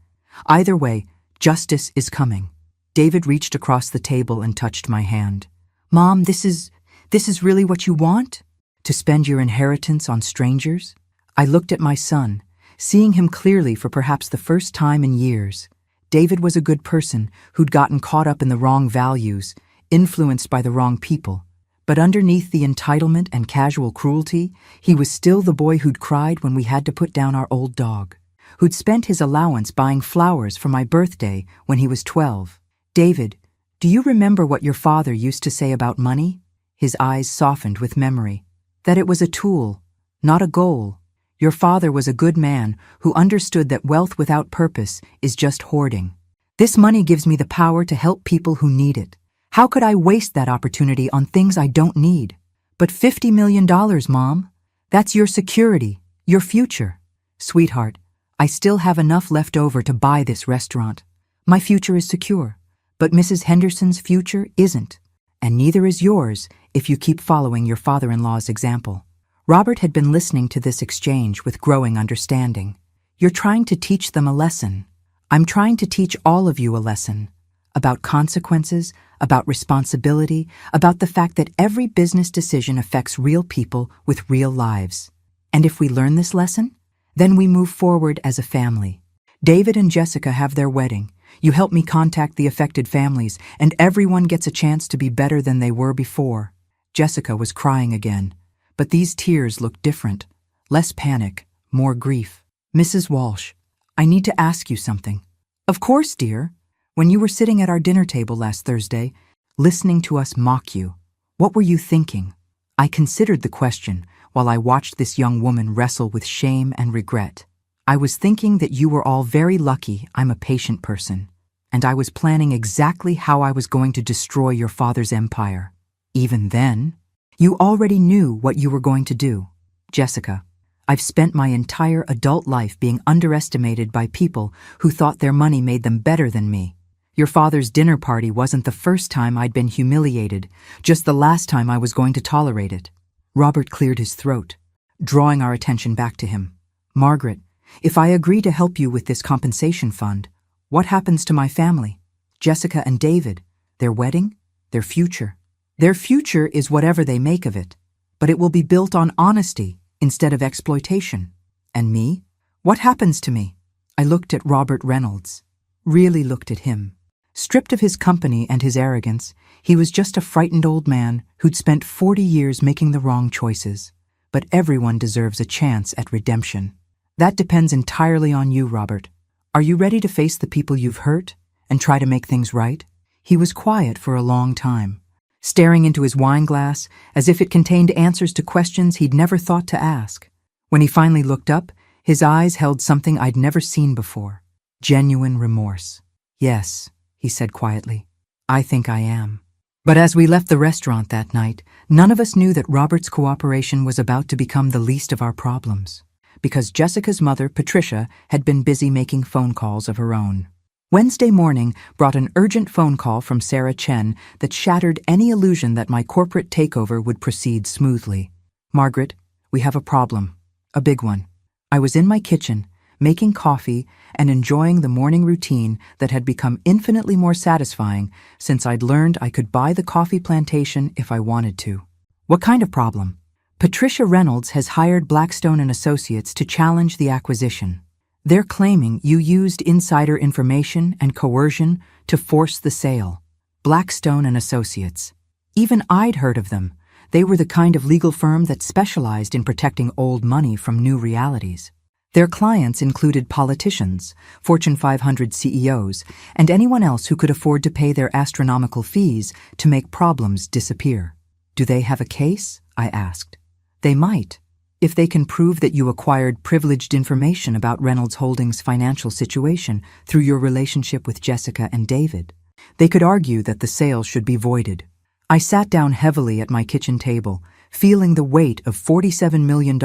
Either way, justice is coming. David reached across the table and touched my hand. Mom, this is really what you want? To spend your inheritance on strangers? I looked at my son, seeing him clearly for perhaps the first time in years. David was a good person who'd gotten caught up in the wrong values, influenced by the wrong people. But underneath the entitlement and casual cruelty, he was still the boy who'd cried when we had to put down our old dog, who'd spent his allowance buying flowers for my birthday when he was 12. David, do you remember what your father used to say about money? His eyes softened with memory. That it was a tool, not a goal. Your father was a good man who understood that wealth without purpose is just hoarding. This money gives me the power to help people who need it. How could I waste that opportunity on things I don't need? But $50 million, Mom. That's your security, your future. Sweetheart, I still have enough left over to buy this restaurant. My future is secure, but Mrs. Henderson's future isn't, and neither is yours if you keep following your father-in-law's example. Robert had been listening to this exchange with growing understanding. You're trying to teach them a lesson. I'm trying to teach all of you a lesson about consequences, about responsibility, about the fact that every business decision affects real people with real lives. And if we learn this lesson, then we move forward as a family. David and Jessica have their wedding. You help me contact the affected families, and everyone gets a chance to be better than they were before. Jessica was crying again, but these tears looked different. Less panic, more grief. Mrs. Walsh, I need to ask you something. Of course, dear. When you were sitting at our dinner table last Thursday, listening to us mock you, what were you thinking? I considered the question while I watched this young woman wrestle with shame and regret. I was thinking that you were all very lucky I'm a patient person, and I was planning exactly how I was going to destroy your father's empire. Even then, you already knew what you were going to do. Jessica, I've spent my entire adult life being underestimated by people who thought their money made them better than me. Your father's dinner party wasn't the first time I'd been humiliated, just the last time I was going to tolerate it. Robert cleared his throat, drawing our attention back to him. Margaret, if I agree to help you with this compensation fund, what happens to my family? Jessica and David, their wedding, their future. Their future is whatever they make of it, but it will be built on honesty instead of exploitation. And me? What happens to me? I looked at Robert Reynolds, really looked at him. Stripped of his company and his arrogance, he was just a frightened old man who'd spent 40 years making the wrong choices. But everyone deserves a chance at redemption. That depends entirely on you, Robert. Are you ready to face the people you've hurt and try to make things right? He was quiet for a long time, staring into his wine glass as if it contained answers to questions he'd never thought to ask. When he finally looked up, his eyes held something I'd never seen before. Genuine remorse. Yes, he said quietly, I think I am. But as we left the restaurant that night, none of us knew that Robert's cooperation was about to become the least of our problems, because Jessica's mother, Patricia, had been busy making phone calls of her own. Wednesday morning brought an urgent phone call from Sarah Chen that shattered any illusion that my corporate takeover would proceed smoothly. Margaret, we have a problem. A big one. I was in my kitchen, making coffee and enjoying the morning routine that had become infinitely more satisfying since I'd learned I could buy the coffee plantation if I wanted to. What kind of problem? Patricia Reynolds has hired Blackstone and Associates to challenge the acquisition. They're claiming you used insider information and coercion to force the sale. Blackstone and Associates. Even I'd heard of them. They were the kind of legal firm that specialized in protecting old money from new realities. Their clients included politicians, Fortune 500 CEOs, and anyone else who could afford to pay their astronomical fees to make problems disappear. Do they have a case? I asked. They might, if they can prove that you acquired privileged information about Reynolds Holdings' financial situation through your relationship with Jessica and David. They could argue that the sale should be voided. I sat down heavily at my kitchen table, feeling the weight of $47 million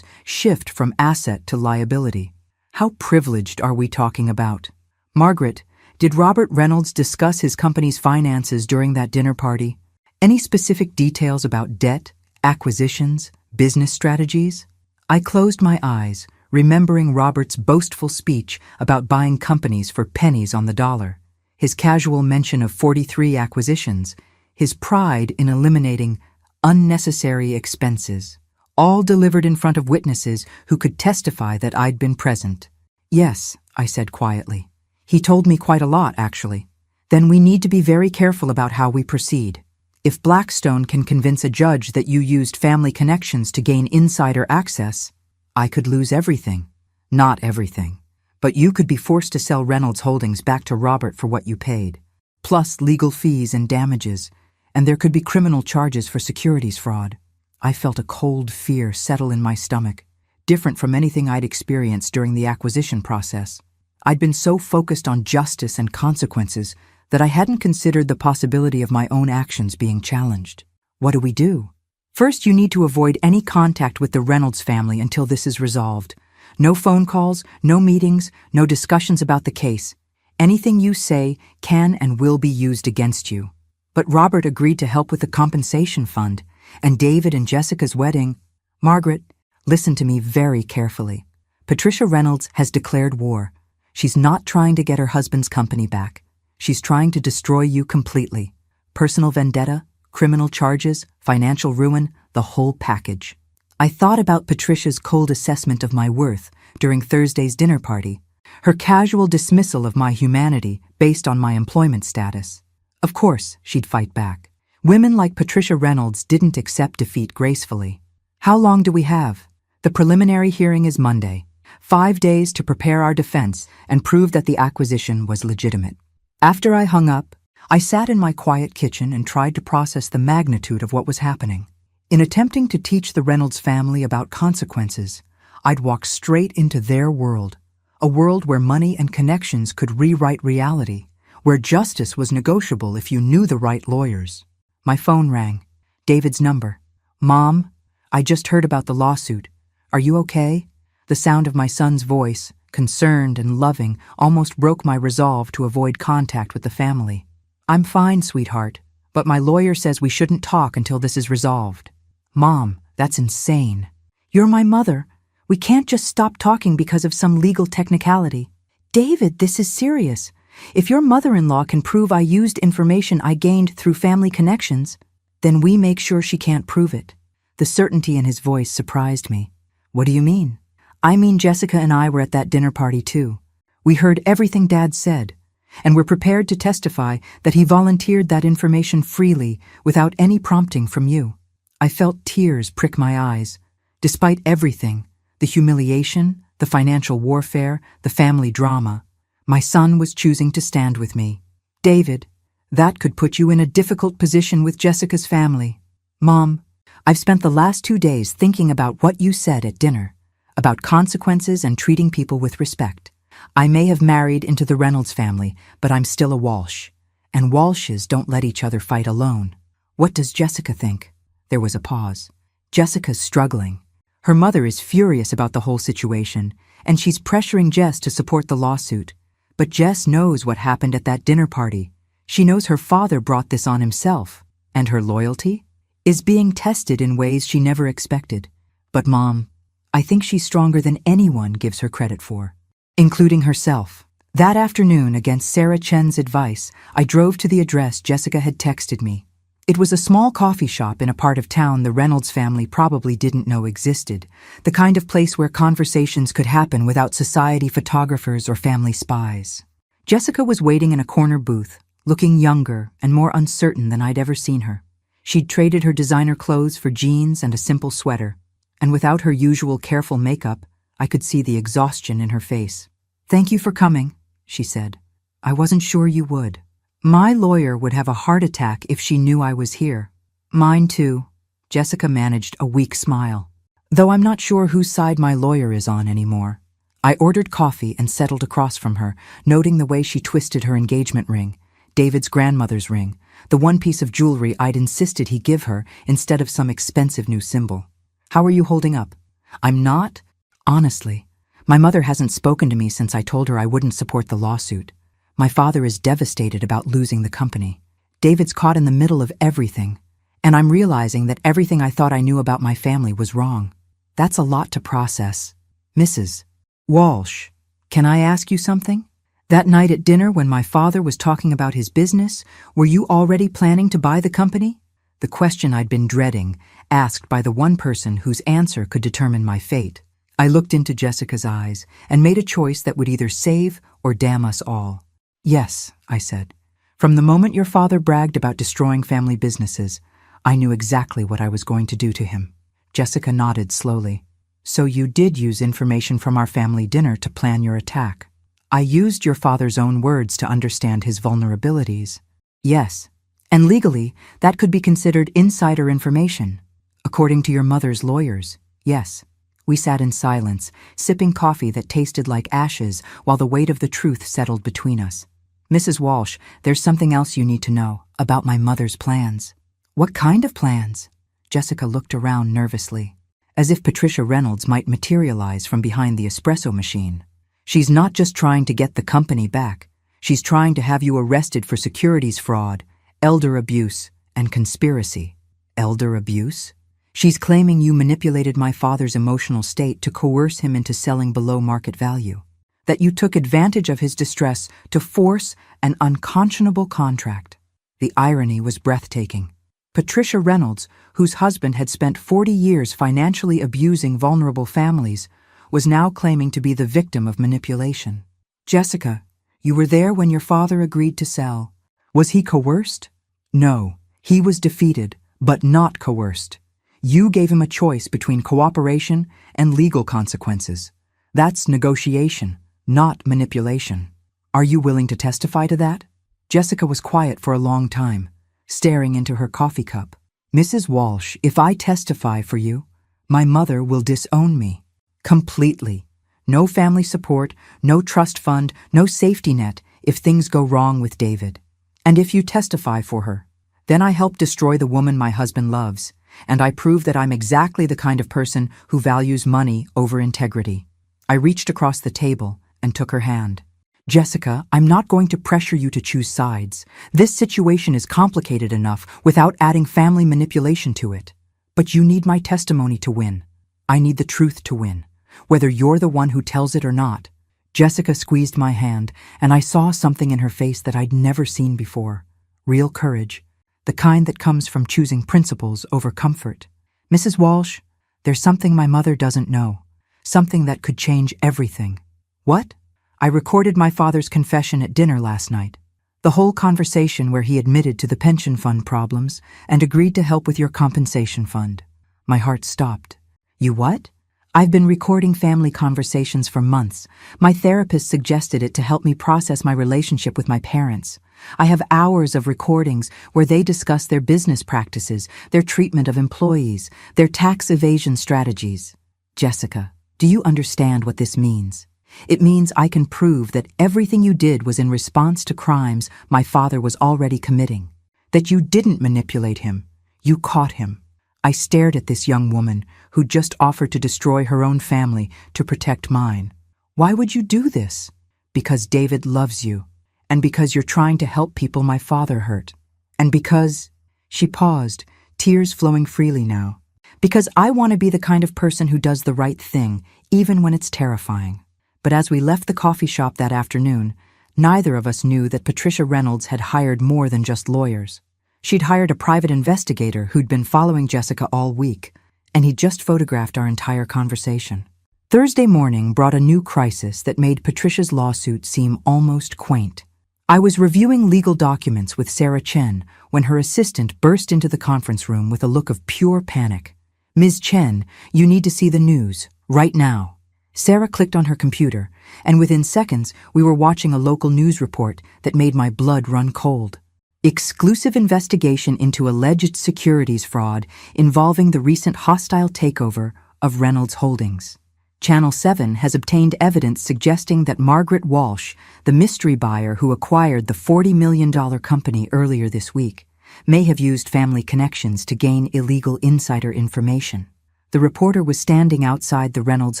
shift from asset to liability. How privileged are we talking about? Margaret, did Robert Reynolds discuss his company's finances during that dinner party? Any specific details about debt, acquisitions, business strategies? I closed my eyes, remembering Robert's boastful speech about buying companies for pennies on the dollar, his casual mention of 43 acquisitions, his pride in eliminating unnecessary expenses, all delivered in front of witnesses who could testify that I'd been present. Yes, I said quietly. He told me quite a lot, actually. Then we need to be very careful about how we proceed. If Blackstone can convince a judge that you used family connections to gain insider access, I could lose everything. Not everything. But you could be forced to sell Reynolds Holdings back to Robert for what you paid, plus legal fees and damages, and there could be criminal charges for securities fraud. I felt a cold fear settle in my stomach, different from anything I'd experienced during the acquisition process. I'd been so focused on justice and consequences that I hadn't considered the possibility of my own actions being challenged. What do we do? First, you need to avoid any contact with the Reynolds family until this is resolved. No phone calls, no meetings, no discussions about the case. Anything you say can and will be used against you. But Robert agreed to help with the compensation fund, and David and Jessica's wedding. Margaret, listen to me very carefully. Patricia Reynolds has declared war. She's not trying to get her husband's company back. She's trying to destroy you completely. Personal vendetta, criminal charges, financial ruin, the whole package. I thought about Patricia's cold assessment of my worth during Thursday's dinner party, her casual dismissal of my humanity based on my employment status. Of course, she'd fight back. Women like Patricia Reynolds didn't accept defeat gracefully. How long do we have? The preliminary hearing is Monday. 5 days to prepare our defense and prove that the acquisition was legitimate. After I hung up, I sat in my quiet kitchen and tried to process the magnitude of what was happening. In attempting to teach the Reynolds family about consequences, I'd walked straight into their world, a world where money and connections could rewrite reality, where justice was negotiable if you knew the right lawyers. My phone rang. David's number. "Mom, I just heard about the lawsuit. Are you okay?" The sound of my son's voice, concerned and loving, almost broke my resolve to avoid contact with the family. "I'm fine, sweetheart, but my lawyer says we shouldn't talk until this is resolved." "Mom, that's insane." "You're my mother. We can't just stop talking because of some legal technicality." "David, this is serious. If your mother-in-law can prove I used information I gained through family connections, then we make sure she can't prove it." The certainty in his voice surprised me. "What do you mean?" "I mean Jessica and I were at that dinner party too. We heard everything Dad said, and we're prepared to testify that he volunteered that information freely without any prompting from you." I felt tears prick my eyes. Despite everything, the humiliation, the financial warfare, the family drama, my son was choosing to stand with me. "David, that could put you in a difficult position with Jessica's family." "Mom, I've spent the last 2 days thinking about what you said at dinner, about consequences and treating people with respect. I may have married into the Reynolds family, but I'm still a Walsh, and Walshes don't let each other fight alone. What does Jessica think?" There was a pause. "Jessica's struggling. Her mother is furious about the whole situation, and she's pressuring Jess to support the lawsuit. But Jess knows what happened at that dinner party. She knows her father brought this on himself, and her loyalty is being tested in ways she never expected. But Mom, I think she's stronger than anyone gives her credit for, including herself." That afternoon, against Sarah Chen's advice, I drove to the address Jessica had texted me. It was a small coffee shop in a part of town the Reynolds family probably didn't know existed, the kind of place where conversations could happen without society photographers or family spies. Jessica was waiting in a corner booth, looking younger and more uncertain than I'd ever seen her. She'd traded her designer clothes for jeans and a simple sweater, and without her usual careful makeup, I could see the exhaustion in her face. "Thank you for coming," she said. "I wasn't sure you would. My lawyer would have a heart attack if she knew I was here." "Mine too." Jessica managed a weak smile. "Though I'm not sure whose side my lawyer is on anymore." I ordered coffee and settled across from her, noting the way she twisted her engagement ring, David's grandmother's ring, the one piece of jewelry I'd insisted he give her instead of some expensive new symbol. "How are you holding up?" "I'm not. Honestly, my mother hasn't spoken to me since I told her I wouldn't support the lawsuit. My father is devastated about losing the company. David's caught in the middle of everything, and I'm realizing that everything I thought I knew about my family was wrong. That's a lot to process." "Mrs. Walsh, can I ask you something? That night at dinner when my father was talking about his business, were you already planning to buy the company?" The question I'd been dreading, asked by the one person whose answer could determine my fate. I looked into Jessica's eyes and made a choice that would either save or damn us all. "Yes," I said. "From the moment your father bragged about destroying family businesses, I knew exactly what I was going to do to him." Jessica nodded slowly. "So you did use information from our family dinner to plan your attack." "I used your father's own words to understand his vulnerabilities." "Yes, and legally, that could be considered insider information. According to your mother's lawyers, yes." We sat in silence, sipping coffee that tasted like ashes while the weight of the truth settled between us. "Mrs. Walsh, there's something else you need to know about my mother's plans." "What kind of plans?" Jessica looked around nervously, as if Patricia Reynolds might materialize from behind the espresso machine. "She's not just trying to get the company back. She's trying to have you arrested for securities fraud, elder abuse, and conspiracy." "Elder abuse?" "She's claiming you manipulated my father's emotional state to coerce him into selling below market value, that you took advantage of his distress to force an unconscionable contract." The irony was breathtaking. Patricia Reynolds, whose husband had spent 40 years financially abusing vulnerable families, was now claiming to be the victim of manipulation. Jessica, you were there when your father agreed to sell. Was he coerced? No, he was defeated, but not coerced. You gave him a choice between cooperation and legal consequences. That's negotiation, not manipulation. Are you willing to testify to that? Jessica was quiet for a long time, staring into her coffee cup. Mrs. Walsh, if I testify for you, my mother will disown me. Completely. No family support, no trust fund, no safety net if things go wrong with David. And if you testify for her, then I help destroy the woman my husband loves, and I prove that I'm exactly the kind of person who values money over integrity. I reached across the table and took her hand. Jessica, I'm not going to pressure you to choose sides. This situation is complicated enough without adding family manipulation to it. But you need my testimony to win. I need the truth to win, whether you're the one who tells it or not. Jessica squeezed my hand, and I saw something in her face that I'd never seen before. Real courage, the kind that comes from choosing principles over comfort. Mrs. Walsh, there's something my mother doesn't know, something that could change everything. What? I recorded my father's confession at dinner last night. The whole conversation where he admitted to the pension fund problems and agreed to help with your compensation fund. My heart stopped. You what? I've been recording family conversations for months. My therapist suggested it to help me process my relationship with my parents. I have hours of recordings where they discuss their business practices, their treatment of employees, their tax evasion strategies. Jessica, do you understand what this means? It means I can prove that everything you did was in response to crimes my father was already committing. That you didn't manipulate him. You caught him. I stared at this young woman who just offered to destroy her own family to protect mine. Why would you do this? Because David loves you. And because you're trying to help people my father hurt. And because... She paused, tears flowing freely now. Because I want to be the kind of person who does the right thing, even when it's terrifying. But as we left the coffee shop that afternoon, neither of us knew that Patricia Reynolds had hired more than just lawyers. She'd hired a private investigator who'd been following Jessica all week, and he'd just photographed our entire conversation. Thursday morning brought a new crisis that made Patricia's lawsuit seem almost quaint. I was reviewing legal documents with Sarah Chen when her assistant burst into the conference room with a look of pure panic. Ms. Chen, you need to see the news, right now. Sarah clicked on her computer, and within seconds we were watching a local news report that made my blood run cold. Exclusive investigation into alleged securities fraud involving the recent hostile takeover of Reynolds Holdings. Channel 7 has obtained evidence suggesting that Margaret Walsh, the mystery buyer who acquired the $40 million company earlier this week, may have used family connections to gain illegal insider information. The reporter was standing outside the Reynolds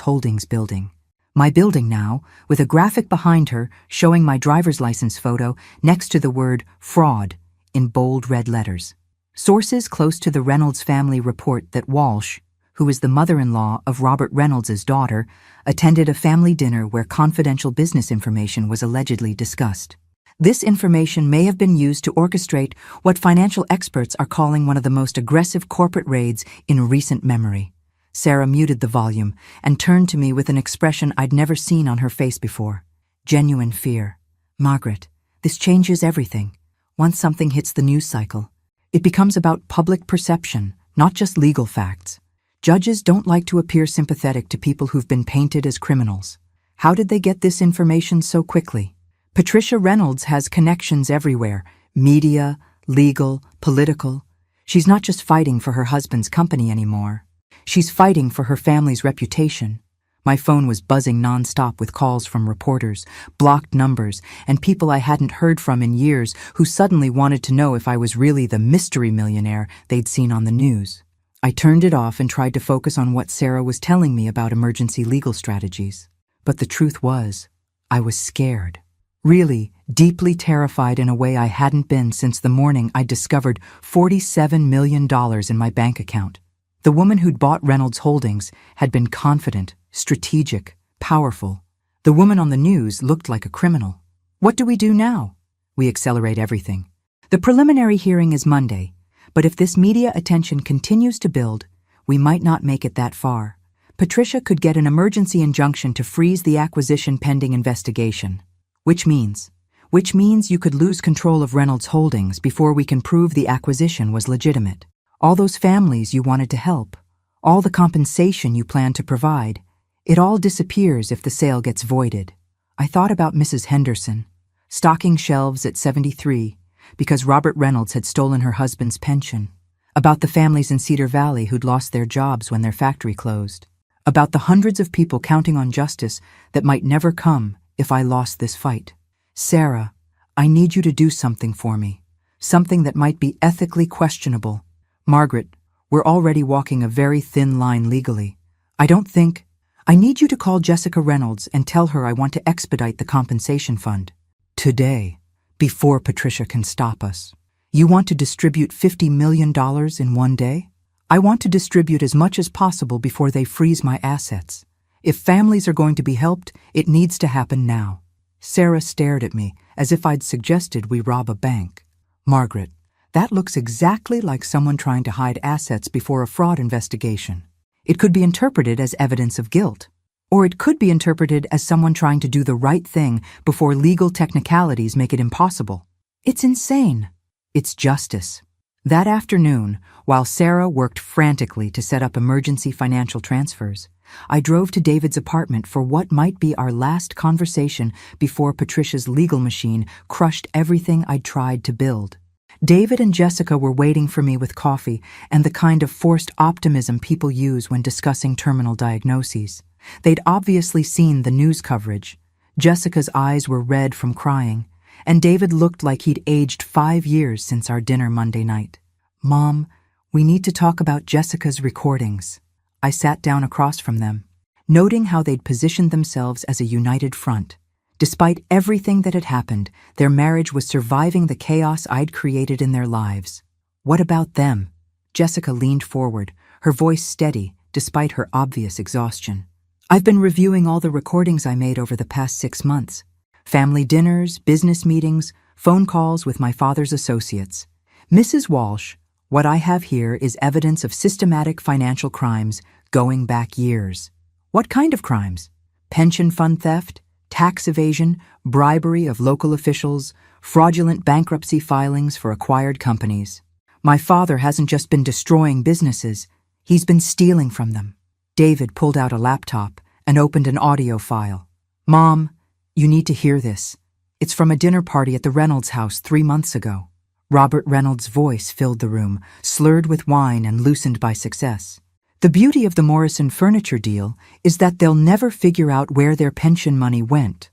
Holdings building. My building now, with a graphic behind her showing my driver's license photo next to the word fraud in bold red letters. Sources close to the Reynolds family report that Walsh, who is the mother-in-law of Robert Reynolds' daughter, attended a family dinner where confidential business information was allegedly discussed. This information may have been used to orchestrate what financial experts are calling one of the most aggressive corporate raids in recent memory. Sarah muted the volume and turned to me with an expression I'd never seen on her face before. Genuine fear. Margaret, this changes everything. Once something hits the news cycle, it becomes about public perception, not just legal facts. Judges don't like to appear sympathetic to people who've been painted as criminals. How did they get this information so quickly? Patricia Reynolds has connections everywhere. Media, legal, political. She's not just fighting for her husband's company anymore. She's fighting for her family's reputation. My phone was buzzing nonstop with calls from reporters, blocked numbers, and people I hadn't heard from in years who suddenly wanted to know if I was really the mystery millionaire they'd seen on the news. I turned it off and tried to focus on what Sarah was telling me about emergency legal strategies. But the truth was, I was scared. Really, deeply terrified in a way I hadn't been since the morning I discovered $47 million in my bank account. The woman who'd bought Reynolds Holdings had been confident, strategic, powerful. The woman on the news looked like a criminal. What do we do now? We accelerate everything. The preliminary hearing is Monday, but if this media attention continues to build, we might not make it that far. Patricia could get an emergency injunction to freeze the acquisition pending investigation. Which means you could lose control of Reynolds Holdings before we can prove the acquisition was legitimate. All those families you wanted to help, all the compensation you planned to provide, it all disappears if the sale gets voided. I thought about Mrs. Henderson, stocking shelves at 73 because Robert Reynolds had stolen her husband's pension, about the families in Cedar Valley who'd lost their jobs when their factory closed, about the hundreds of people counting on justice that might never come if I lost this fight. Sarah, I need you to do something for me, something that might be ethically questionable. Margaret, we're already walking a very thin line legally. I need you to call Jessica Reynolds and tell her I want to expedite the compensation fund. Today, before Patricia can stop us. You want to distribute $50 million in one day? I want to distribute as much as possible before they freeze my assets. If families are going to be helped, it needs to happen now. Sarah stared at me as if I'd suggested we rob a bank. Margaret, that looks exactly like someone trying to hide assets before a fraud investigation. It could be interpreted as evidence of guilt, or it could be interpreted as someone trying to do the right thing before legal technicalities make it impossible. It's insane. It's justice. That afternoon, while Sarah worked frantically to set up emergency financial transfers, I drove to David's apartment for what might be our last conversation before Patricia's legal machine crushed everything I'd tried to build. David and Jessica were waiting for me with coffee and the kind of forced optimism people use when discussing terminal diagnoses. They'd obviously seen the news coverage. Jessica's eyes were red from crying, and David looked like he'd aged 5 years since our dinner Monday night. Mom, we need to talk about Jessica's recordings. I sat down across from them, noting how they'd positioned themselves as a united front. Despite everything that had happened, their marriage was surviving the chaos I'd created in their lives. What about them? Jessica leaned forward, her voice steady despite her obvious exhaustion. I've been reviewing all the recordings I made over the past 6 months. Family dinners, business meetings, phone calls with my father's associates. Mrs. Walsh, what I have here is evidence of systematic financial crimes going back years. What kind of crimes? Pension fund theft, tax evasion, bribery of local officials, fraudulent bankruptcy filings for acquired companies. My father hasn't just been destroying businesses, he's been stealing from them. David pulled out a laptop and opened an audio file. Mom, you need to hear this. It's from a dinner party at the Reynolds house 3 months ago. Robert Reynolds' voice filled the room, slurred with wine and loosened by success. The beauty of the Morrison furniture deal is that they'll never figure out where their pension money went.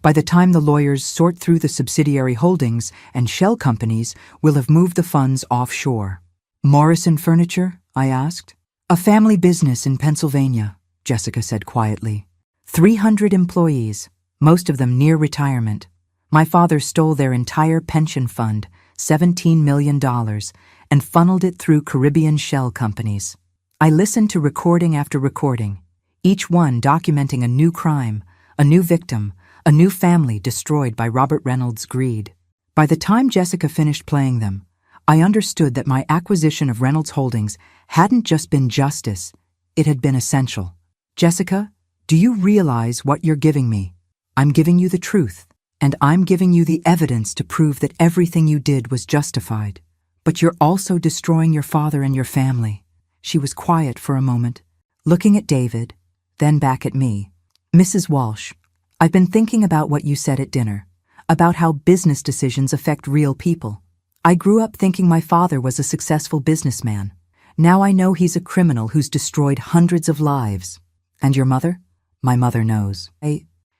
By the time the lawyers sort through the subsidiary holdings and shell companies, we'll have moved the funds offshore. Morrison Furniture? I asked. A family business in Pennsylvania, Jessica said quietly. 300 employees, most of them near retirement. My father stole their entire pension fund, $17 million, and funneled it through Caribbean shell companies. I listened to recording after recording, each one documenting a new crime, a new victim, a new family destroyed by Robert Reynolds' greed. By the time Jessica finished playing them, I understood that my acquisition of Reynolds Holdings hadn't just been justice, it had been essential. Jessica, do you realize what you're giving me? I'm giving you the truth, and I'm giving you the evidence to prove that everything you did was justified. But you're also destroying your father and your family. She was quiet for a moment, looking at David, then back at me. Mrs. Walsh, I've been thinking about what you said at dinner, about how business decisions affect real people. I grew up thinking my father was a successful businessman. Now I know he's a criminal who's destroyed hundreds of lives. And your mother? My mother knows.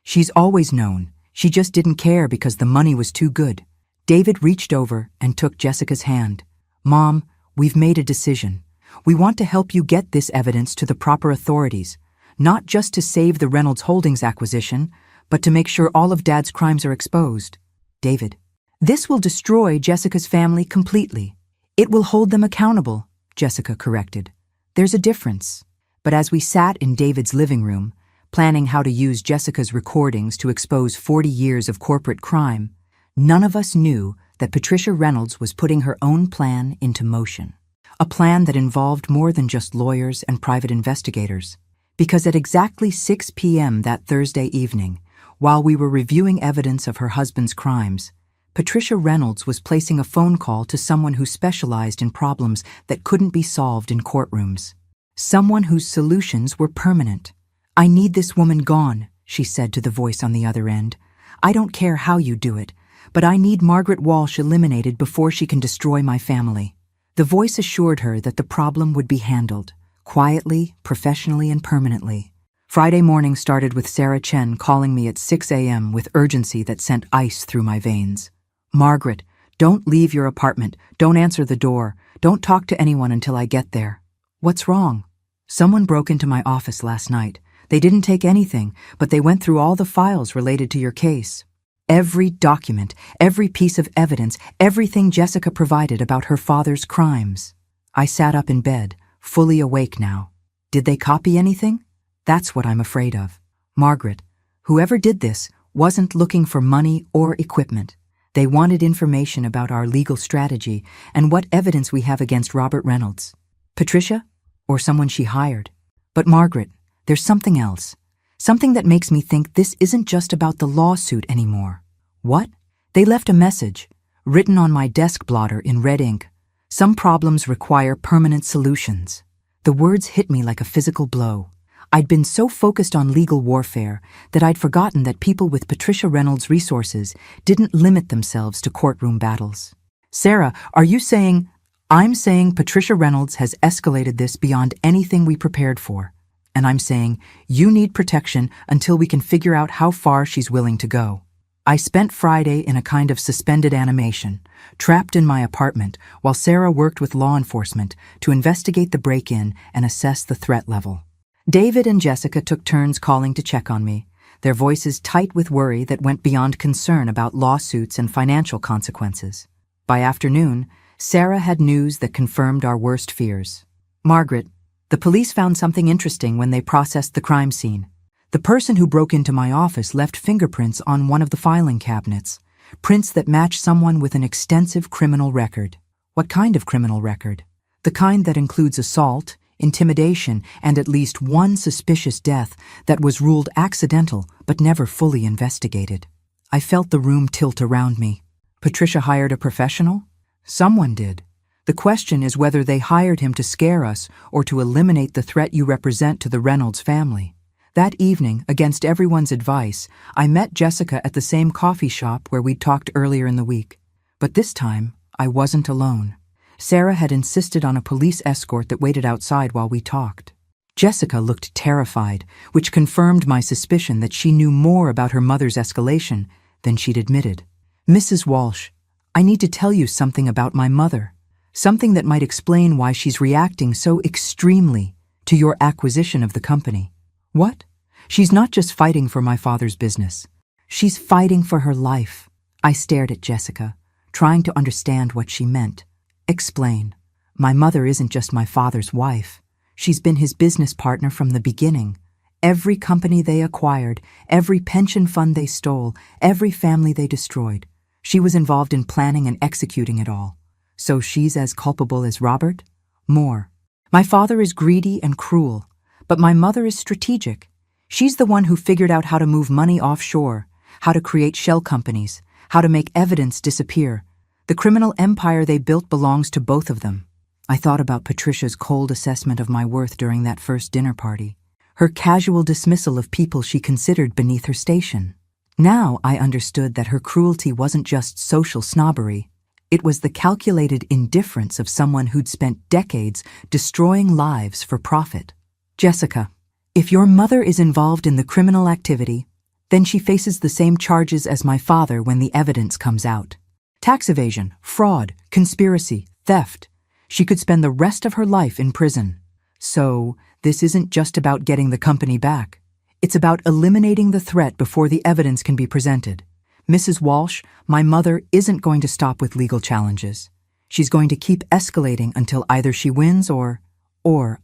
She's always known. She just didn't care because the money was too good. David reached over and took Jessica's hand. Mom, we've made a decision. We want to help you get this evidence to the proper authorities, not just to save the Reynolds Holdings acquisition, but to make sure all of Dad's crimes are exposed. David, this will destroy Jessica's family completely. It will hold them accountable, Jessica corrected. There's a difference. But as we sat in David's living room, planning how to use Jessica's recordings to expose 40 years of corporate crime, none of us knew that Patricia Reynolds was putting her own plan into motion. A plan that involved more than just lawyers and private investigators. Because at exactly 6 p.m. that Thursday evening, while we were reviewing evidence of her husband's crimes, Patricia Reynolds was placing a phone call to someone who specialized in problems that couldn't be solved in courtrooms. Someone whose solutions were permanent. "I need this woman gone," she said to the voice on the other end. "I don't care how you do it, but I need Margaret Walsh eliminated before she can destroy my family." The voice assured her that the problem would be handled, quietly, professionally, and permanently. Friday morning started with Sarah Chen calling me at 6 a.m. with urgency that sent ice through my veins. "Margaret, don't leave your apartment, don't answer the door, don't talk to anyone until I get there." "What's wrong?" "Someone broke into my office last night. They didn't take anything, but they went through all the files related to your case. Every document, every piece of evidence, everything Jessica provided about her father's crimes." I sat up in bed, fully awake now. "Did they copy anything?" "That's what I'm afraid of. Margaret, whoever did this wasn't looking for money or equipment. They wanted information about our legal strategy and what evidence we have against Robert Reynolds. Patricia? Or someone she hired. But Margaret, there's something else. Something that makes me think this isn't just about the lawsuit anymore." "What?" "They left a message, written on my desk blotter in red ink. Some problems require permanent solutions." The words hit me like a physical blow. I'd been so focused on legal warfare that I'd forgotten that people with Patricia Reynolds' resources didn't limit themselves to courtroom battles. "Sarah, are you saying—" "I'm saying Patricia Reynolds has escalated this beyond anything we prepared for. And I'm saying you need protection until we can figure out how far she's willing to go." I spent Friday in a kind of suspended animation, trapped in my apartment while Sarah worked with law enforcement to investigate the break-in and assess the threat level. David and Jessica took turns calling to check on me, their voices tight with worry that went beyond concern about lawsuits and financial consequences. By afternoon, Sarah had news that confirmed our worst fears. "Margaret, the police found something interesting when they processed the crime scene. The person who broke into my office left fingerprints on one of the filing cabinets, prints that match someone with an extensive criminal record." "What kind of criminal record?" "The kind that includes assault, intimidation, and at least one suspicious death that was ruled accidental but never fully investigated." I felt the room tilt around me. "Patricia hired a professional?" "Someone did. The question is whether they hired him to scare us or to eliminate the threat you represent to the Reynolds family." That evening, against everyone's advice, I met Jessica at the same coffee shop where we'd talked earlier in the week. But this time, I wasn't alone. Sarah had insisted on a police escort that waited outside while we talked. Jessica looked terrified, which confirmed my suspicion that she knew more about her mother's escalation than she'd admitted. "Mrs. Walsh, I need to tell you something about my mother. Something that might explain why she's reacting so extremely to your acquisition of the company." "What?" "She's not just fighting for my father's business. She's fighting for her life." I stared at Jessica, trying to understand what she meant. "Explain." "My mother isn't just my father's wife. She's been his business partner from the beginning. Every company they acquired, every pension fund they stole, every family they destroyed. She was involved in planning and executing it all. So she's as culpable as Robert? More. My father is greedy and cruel, but my mother is strategic. She's the one who figured out how to move money offshore, how to create shell companies, how to make evidence disappear. The criminal empire they built belongs to both of them." I thought about Patricia's cold assessment of my worth during that first dinner party, her casual dismissal of people she considered beneath her station. Now I understood that her cruelty wasn't just social snobbery. It was the calculated indifference of someone who'd spent decades destroying lives for profit. "Jessica, if your mother is involved in the criminal activity, then she faces the same charges as my father when the evidence comes out. Tax evasion, fraud, conspiracy, theft. She could spend the rest of her life in prison. So, this isn't just about getting the company back. It's about eliminating the threat before the evidence can be presented. Mrs. Walsh, my mother isn't going to stop with legal challenges. She's going to keep escalating until either she wins or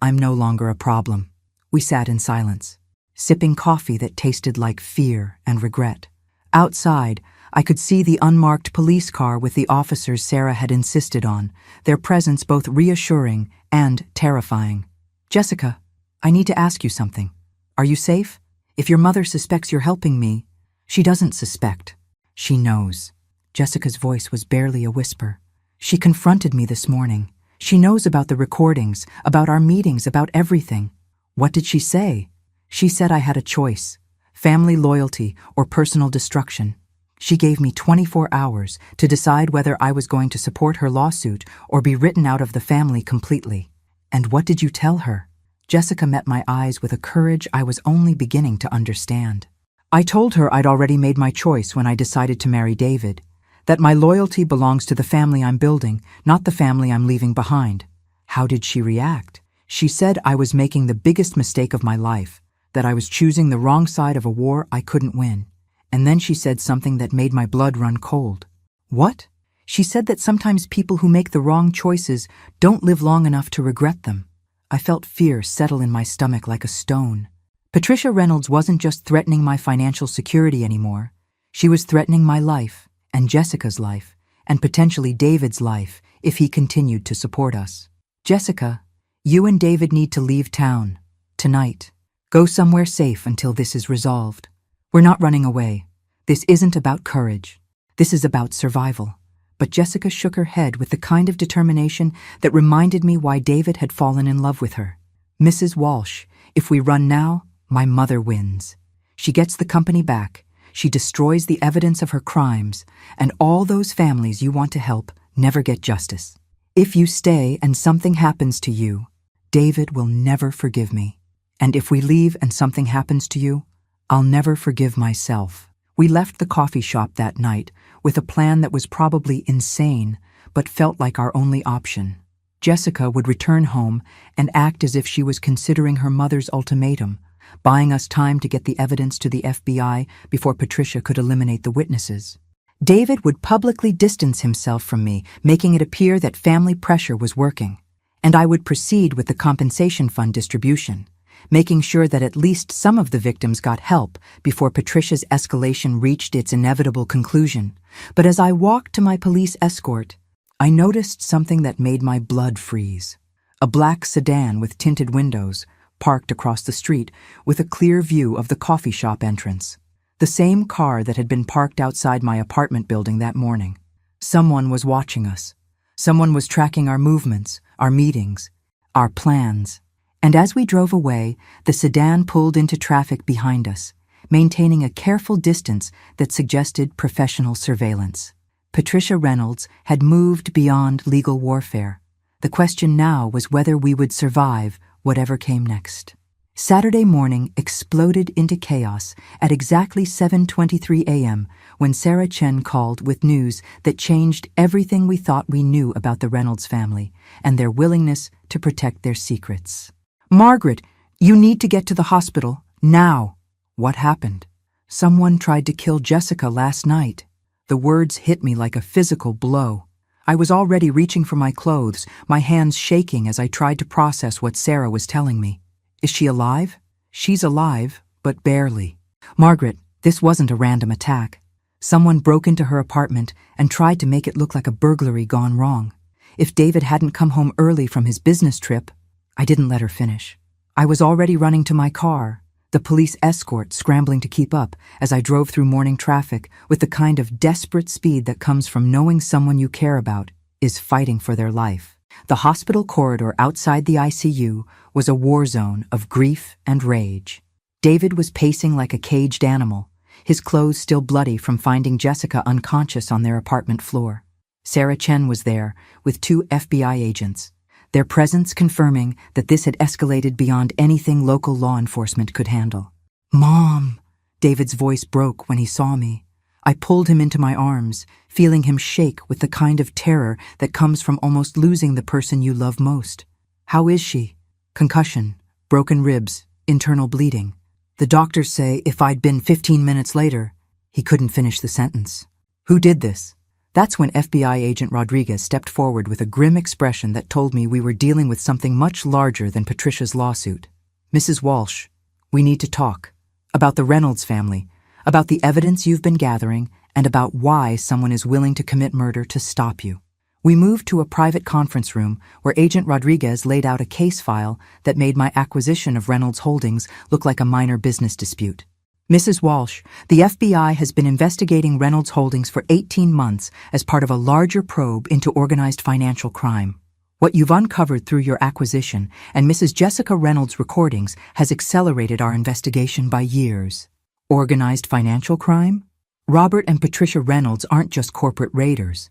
I'm no longer a problem." We sat in silence, sipping coffee that tasted like fear and regret. Outside, I could see the unmarked police car with the officers Sarah had insisted on, their presence both reassuring and terrifying. "Jessica, I need to ask you something. Are you safe? If your mother suspects you're helping me..." "She doesn't suspect. She knows." Jessica's voice was barely a whisper. "She confronted me this morning. She knows about the recordings, about our meetings, about everything." "What did she say?" "She said I had a choice: family loyalty or personal destruction. She gave me 24 hours to decide whether I was going to support her lawsuit or be written out of the family completely." "And what did you tell her?" Jessica met my eyes with a courage I was only beginning to understand. "I told her I'd already made my choice when I decided to marry David, that my loyalty belongs to the family I'm building, not the family I'm leaving behind." "How did she react?" "She said I was making the biggest mistake of my life, that I was choosing the wrong side of a war I couldn't win. And then she said something that made my blood run cold." "What?" "She said that sometimes people who make the wrong choices don't live long enough to regret them." I felt fear settle in my stomach like a stone. Patricia Reynolds wasn't just threatening my financial security anymore. She was threatening my life, and Jessica's life, and potentially David's life if he continued to support us. "Jessica, you and David need to leave town. Tonight. Go somewhere safe until this is resolved. We're not running away. This isn't about courage. This is about survival." But Jessica shook her head with the kind of determination that reminded me why David had fallen in love with her. "Mrs. Walsh, if we run now, my mother wins. She gets the company back, she destroys the evidence of her crimes, and all those families you want to help never get justice. If you stay and something happens to you, David will never forgive me. And if we leave and something happens to you, I'll never forgive myself." We left the coffee shop that night with a plan that was probably insane, but felt like our only option. Jessica would return home and act as if she was considering her mother's ultimatum, buying us time to get the evidence to the FBI before Patricia could eliminate the witnesses. David would publicly distance himself from me, making it appear that family pressure was working. And I would proceed with the compensation fund distribution, making sure that at least some of the victims got help before Patricia's escalation reached its inevitable conclusion. But as I walked to my police escort, I noticed something that made my blood freeze. A black sedan with tinted windows, parked across the street with a clear view of the coffee shop entrance. The same car that had been parked outside my apartment building that morning. Someone was watching us. Someone was tracking our movements, our meetings, our plans. And as we drove away, the sedan pulled into traffic behind us, maintaining a careful distance that suggested professional surveillance. Patricia Reynolds had moved beyond legal warfare. The question now was whether we would survive whatever came next. Saturday morning exploded into chaos at exactly 7:23 a.m. when Sarah Chen called with news that changed everything we thought we knew about the Reynolds family and their willingness to protect their secrets. "Margaret, you need to get to the hospital, now." "What happened?" "Someone tried to kill Jessica last night." The words hit me like a physical blow. I was already reaching for my clothes, my hands shaking as I tried to process what Sarah was telling me. "Is she alive?" "She's alive, but barely." "Margaret, this wasn't a random attack. Someone broke into her apartment and tried to make it look like a burglary gone wrong. If David hadn't come home early from his business trip..." I didn't let her finish. I was already running to my car, the police escort scrambling to keep up as I drove through morning traffic with the kind of desperate speed that comes from knowing someone you care about is fighting for their life. The hospital corridor outside the ICU was a war zone of grief and rage. David was pacing like a caged animal, his clothes still bloody from finding Jessica unconscious on their apartment floor. Sarah Chen was there with 2 FBI agents, their presence confirming that this had escalated beyond anything local law enforcement could handle. "Mom!" David's voice broke when he saw me. I pulled him into my arms, feeling him shake with the kind of terror that comes from almost losing the person you love most. "How is she?" "Concussion, broken ribs, internal bleeding. The doctors say if I'd been 15 minutes later..." He couldn't finish the sentence. "Who did this?" That's when FBI agent Rodriguez stepped forward with a grim expression that told me we were dealing with something much larger than Patricia's lawsuit. "Mrs. Walsh, we need to talk. About the Reynolds family, about the evidence you've been gathering, and about why someone is willing to commit murder to stop you. We moved to a private conference room where Agent Rodriguez laid out a case file that made my acquisition of Reynolds Holdings look like a minor business dispute. Mrs. Walsh, the FBI has been investigating Reynolds Holdings for 18 months as part of a larger probe into organized financial crime. What you've uncovered through your acquisition and Mrs. Jessica Reynolds' recordings has accelerated our investigation by years. Organized financial crime? Robert and Patricia Reynolds aren't just corporate raiders.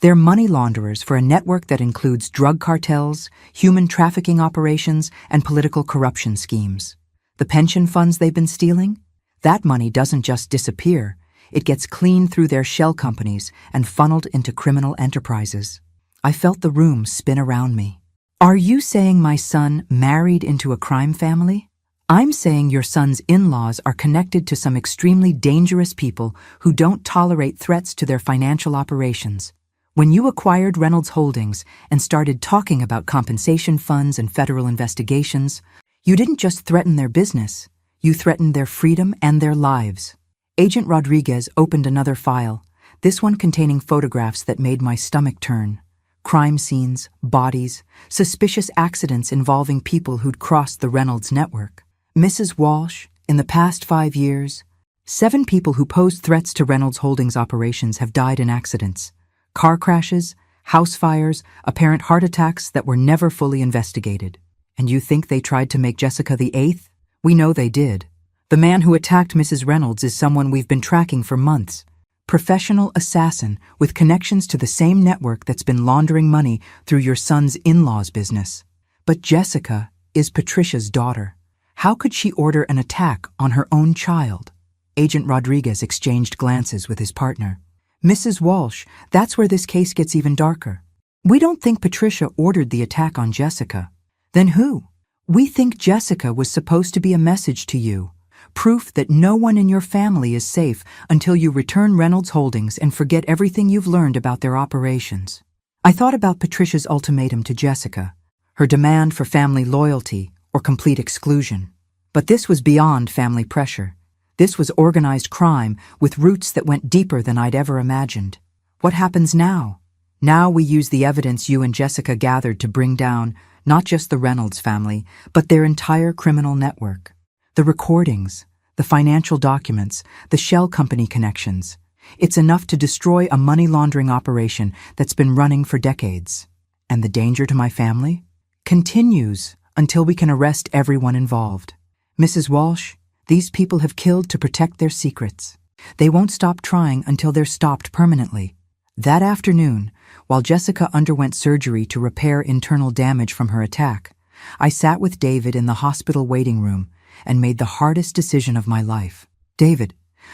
They're money launderers for a network that includes drug cartels, human trafficking operations, and political corruption schemes. The pension funds they've been stealing? That money doesn't just disappear. It gets cleaned through their shell companies and funneled into criminal enterprises. I felt the room spin around me. Are you saying my son married into a crime family? I'm saying your son's in-laws are connected to some extremely dangerous people who don't tolerate threats to their financial operations. When you acquired Reynolds Holdings and started talking about compensation funds and federal investigations, you didn't just threaten their business, you threatened their freedom and their lives. Agent Rodriguez opened another file, this one containing photographs that made my stomach turn. Crime scenes, bodies, suspicious accidents involving people who'd crossed the Reynolds network. Mrs. Walsh, in the past 5 years, 7 people who posed threats to Reynolds Holdings operations have died in accidents. Car crashes, house fires, apparent heart attacks that were never fully investigated. And you think they tried to make Jessica the 8th? We know they did. The man who attacked Mrs. Reynolds is someone we've been tracking for months. Professional assassin with connections to the same network that's been laundering money through your son's in-laws business. But Jessica is Patricia's daughter. How could she order an attack on her own child? Agent Rodriguez exchanged glances with his partner. Mrs. Walsh, that's where this case gets even darker. We don't think Patricia ordered the attack on Jessica. Then who? We think Jessica was supposed to be a message to you, proof that no one in your family is safe until you return Reynolds Holdings and forget everything you've learned about their operations. I thought about Patricia's ultimatum to Jessica, her demand for family loyalty or complete exclusion. But this was beyond family pressure. This was organized crime with roots that went deeper than I'd ever imagined. What happens now? Now we use the evidence you and Jessica gathered to bring down not just the Reynolds family, but their entire criminal network. The recordings, the financial documents, the shell company connections. It's enough to destroy a money laundering operation that's been running for decades. And the danger to my family continues until we can arrest everyone involved. Mrs. Walsh, these people have killed to protect their secrets. They won't stop trying until they're stopped permanently. That afternoon, while Jessica underwent surgery to repair internal damage from her attack, I sat with David in the hospital waiting room and made the hardest decision of my life. David,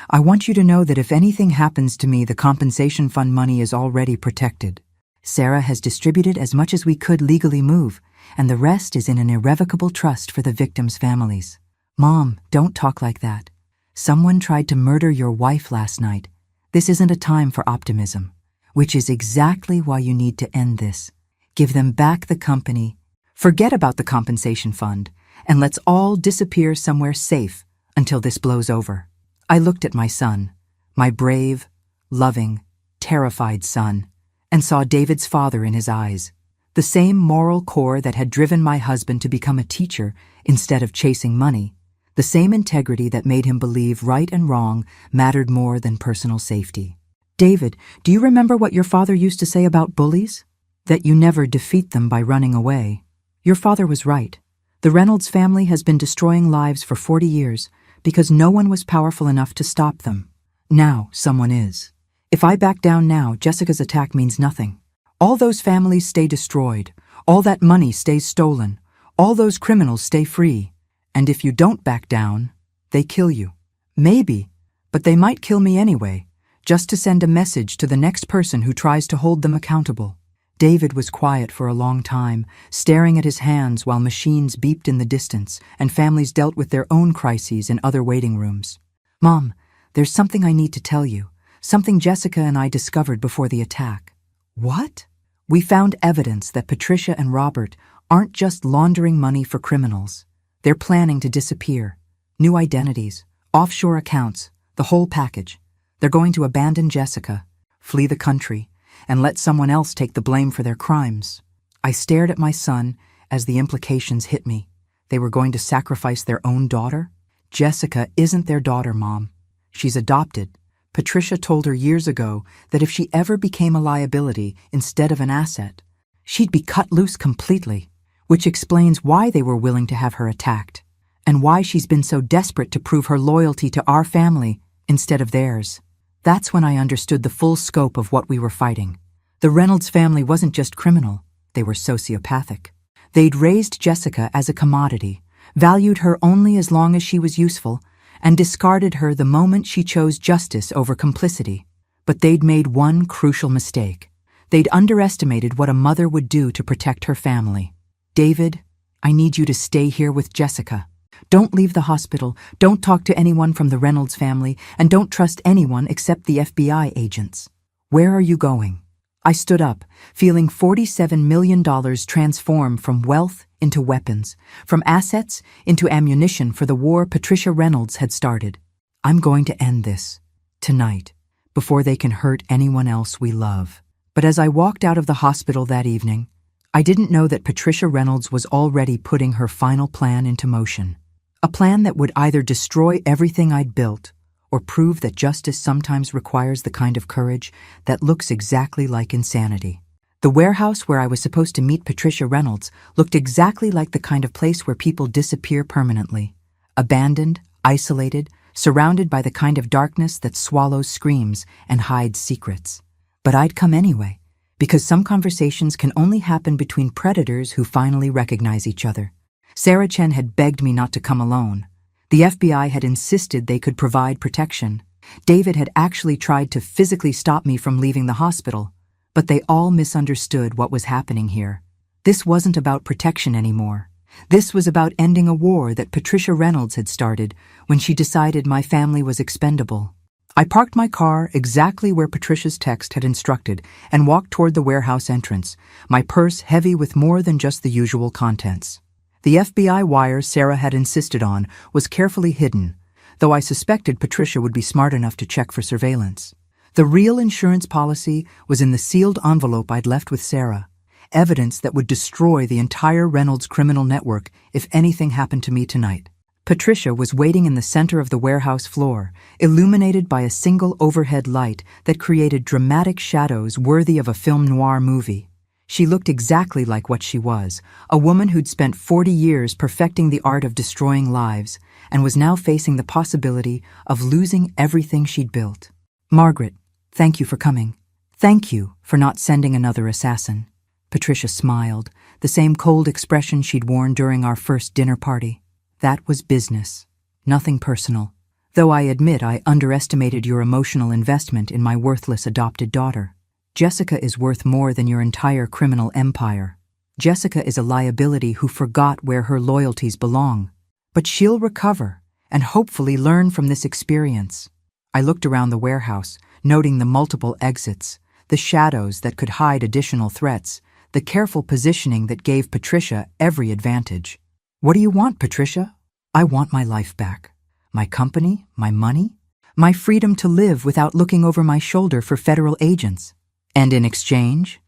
I want you to know that if anything happens to me, the compensation fund money is already protected. Sarah has distributed as much as we could legally move, and the rest is in an irrevocable trust for the victims' families. Mom, don't talk like that. Someone tried to murder your wife last night. This isn't a time for optimism, which is exactly why you need to end this. Give them back the company. Forget about the compensation fund, and let's all disappear somewhere safe until this blows over. I looked at my son, my brave, loving, terrified son, and saw David's father in his eyes. The same moral core that had driven my husband to become a teacher instead of chasing money. The same integrity that made him believe right and wrong mattered more than personal safety. David, do you remember what your father used to say about bullies? That you never defeat them by running away. Your father was right. The Reynolds family has been destroying lives for 40 years because no one was powerful enough to stop them. Now someone is. If I back down now, Jessica's attack means nothing. All those families stay destroyed. All that money stays stolen. All those criminals stay free. And if you don't back down, they kill you. Maybe, but they might kill me anyway, just to send a message to the next person who tries to hold them accountable. David was quiet for a long time, staring at his hands while machines beeped in the distance and families dealt with their own crises in other waiting rooms. Mom, there's something I need to tell you, something Jessica and I discovered before the attack. What? We found evidence that Patricia and Robert aren't just laundering money for criminals. They're planning to disappear. New identities, offshore accounts, the whole package. They're going to abandon Jessica, flee the country, and let someone else take the blame for their crimes. I stared at my son as the implications hit me. They were going to sacrifice their own daughter? Jessica isn't their daughter, Mom. She's adopted. Patricia told her years ago that if she ever became a liability instead of an asset, she'd be cut loose completely, which explains why they were willing to have her attacked, and why she's been so desperate to prove her loyalty to our family instead of theirs. That's when I understood the full scope of what we were fighting. The Reynolds family wasn't just criminal, they were sociopathic. They'd raised Jessica as a commodity, valued her only as long as she was useful, and discarded her the moment she chose justice over complicity. But they'd made one crucial mistake. They'd underestimated what a mother would do to protect her family. David, I need you to stay here with Jessica. Don't leave the hospital, don't talk to anyone from the Reynolds family, and don't trust anyone except the FBI agents. Where are you going? I stood up, feeling $47 million transform from wealth into weapons, from assets into ammunition for the war Patricia Reynolds had started. I'm going to end this, tonight, before they can hurt anyone else we love. But as I walked out of the hospital that evening, I didn't know that Patricia Reynolds was already putting her final plan into motion. A plan that would either destroy everything I'd built or prove that justice sometimes requires the kind of courage that looks exactly like insanity. The warehouse where I was supposed to meet Patricia Reynolds looked exactly like the kind of place where people disappear permanently. Abandoned, isolated, surrounded by the kind of darkness that swallows screams and hides secrets. But I'd come anyway, because some conversations can only happen between predators who finally recognize each other. Sarah Chen had begged me not to come alone. The FBI had insisted they could provide protection. David had actually tried to physically stop me from leaving the hospital, but they all misunderstood what was happening here. This wasn't about protection anymore. This was about ending a war that Patricia Reynolds had started when she decided my family was expendable. I parked my car exactly where Patricia's text had instructed and walked toward the warehouse entrance, my purse heavy with more than just the usual contents. The FBI wire Sarah had insisted on was carefully hidden, though I suspected Patricia would be smart enough to check for surveillance. The real insurance policy was in the sealed envelope I'd left with Sarah, evidence that would destroy the entire Reynolds criminal network if anything happened to me tonight. Patricia was waiting in the center of the warehouse floor, illuminated by a single overhead light that created dramatic shadows worthy of a film noir movie. She looked exactly like what she was, a woman who'd spent 40 years perfecting the art of destroying lives and was now facing the possibility of losing everything she'd built. Margaret, thank you for coming. Thank you for not sending another assassin. Patricia smiled, the same cold expression she'd worn during our first dinner party. That was business, nothing personal, though I admit I underestimated your emotional investment in my worthless adopted daughter. Jessica is worth more than your entire criminal empire. Jessica is a liability who forgot where her loyalties belong. But she'll recover and hopefully learn from this experience. I looked around the warehouse, noting the multiple exits, the shadows that could hide additional threats, the careful positioning that gave Patricia every advantage. What do you want, Patricia? I want my life back. My company, my money, my freedom to live without looking over my shoulder for federal agents. And in exchange,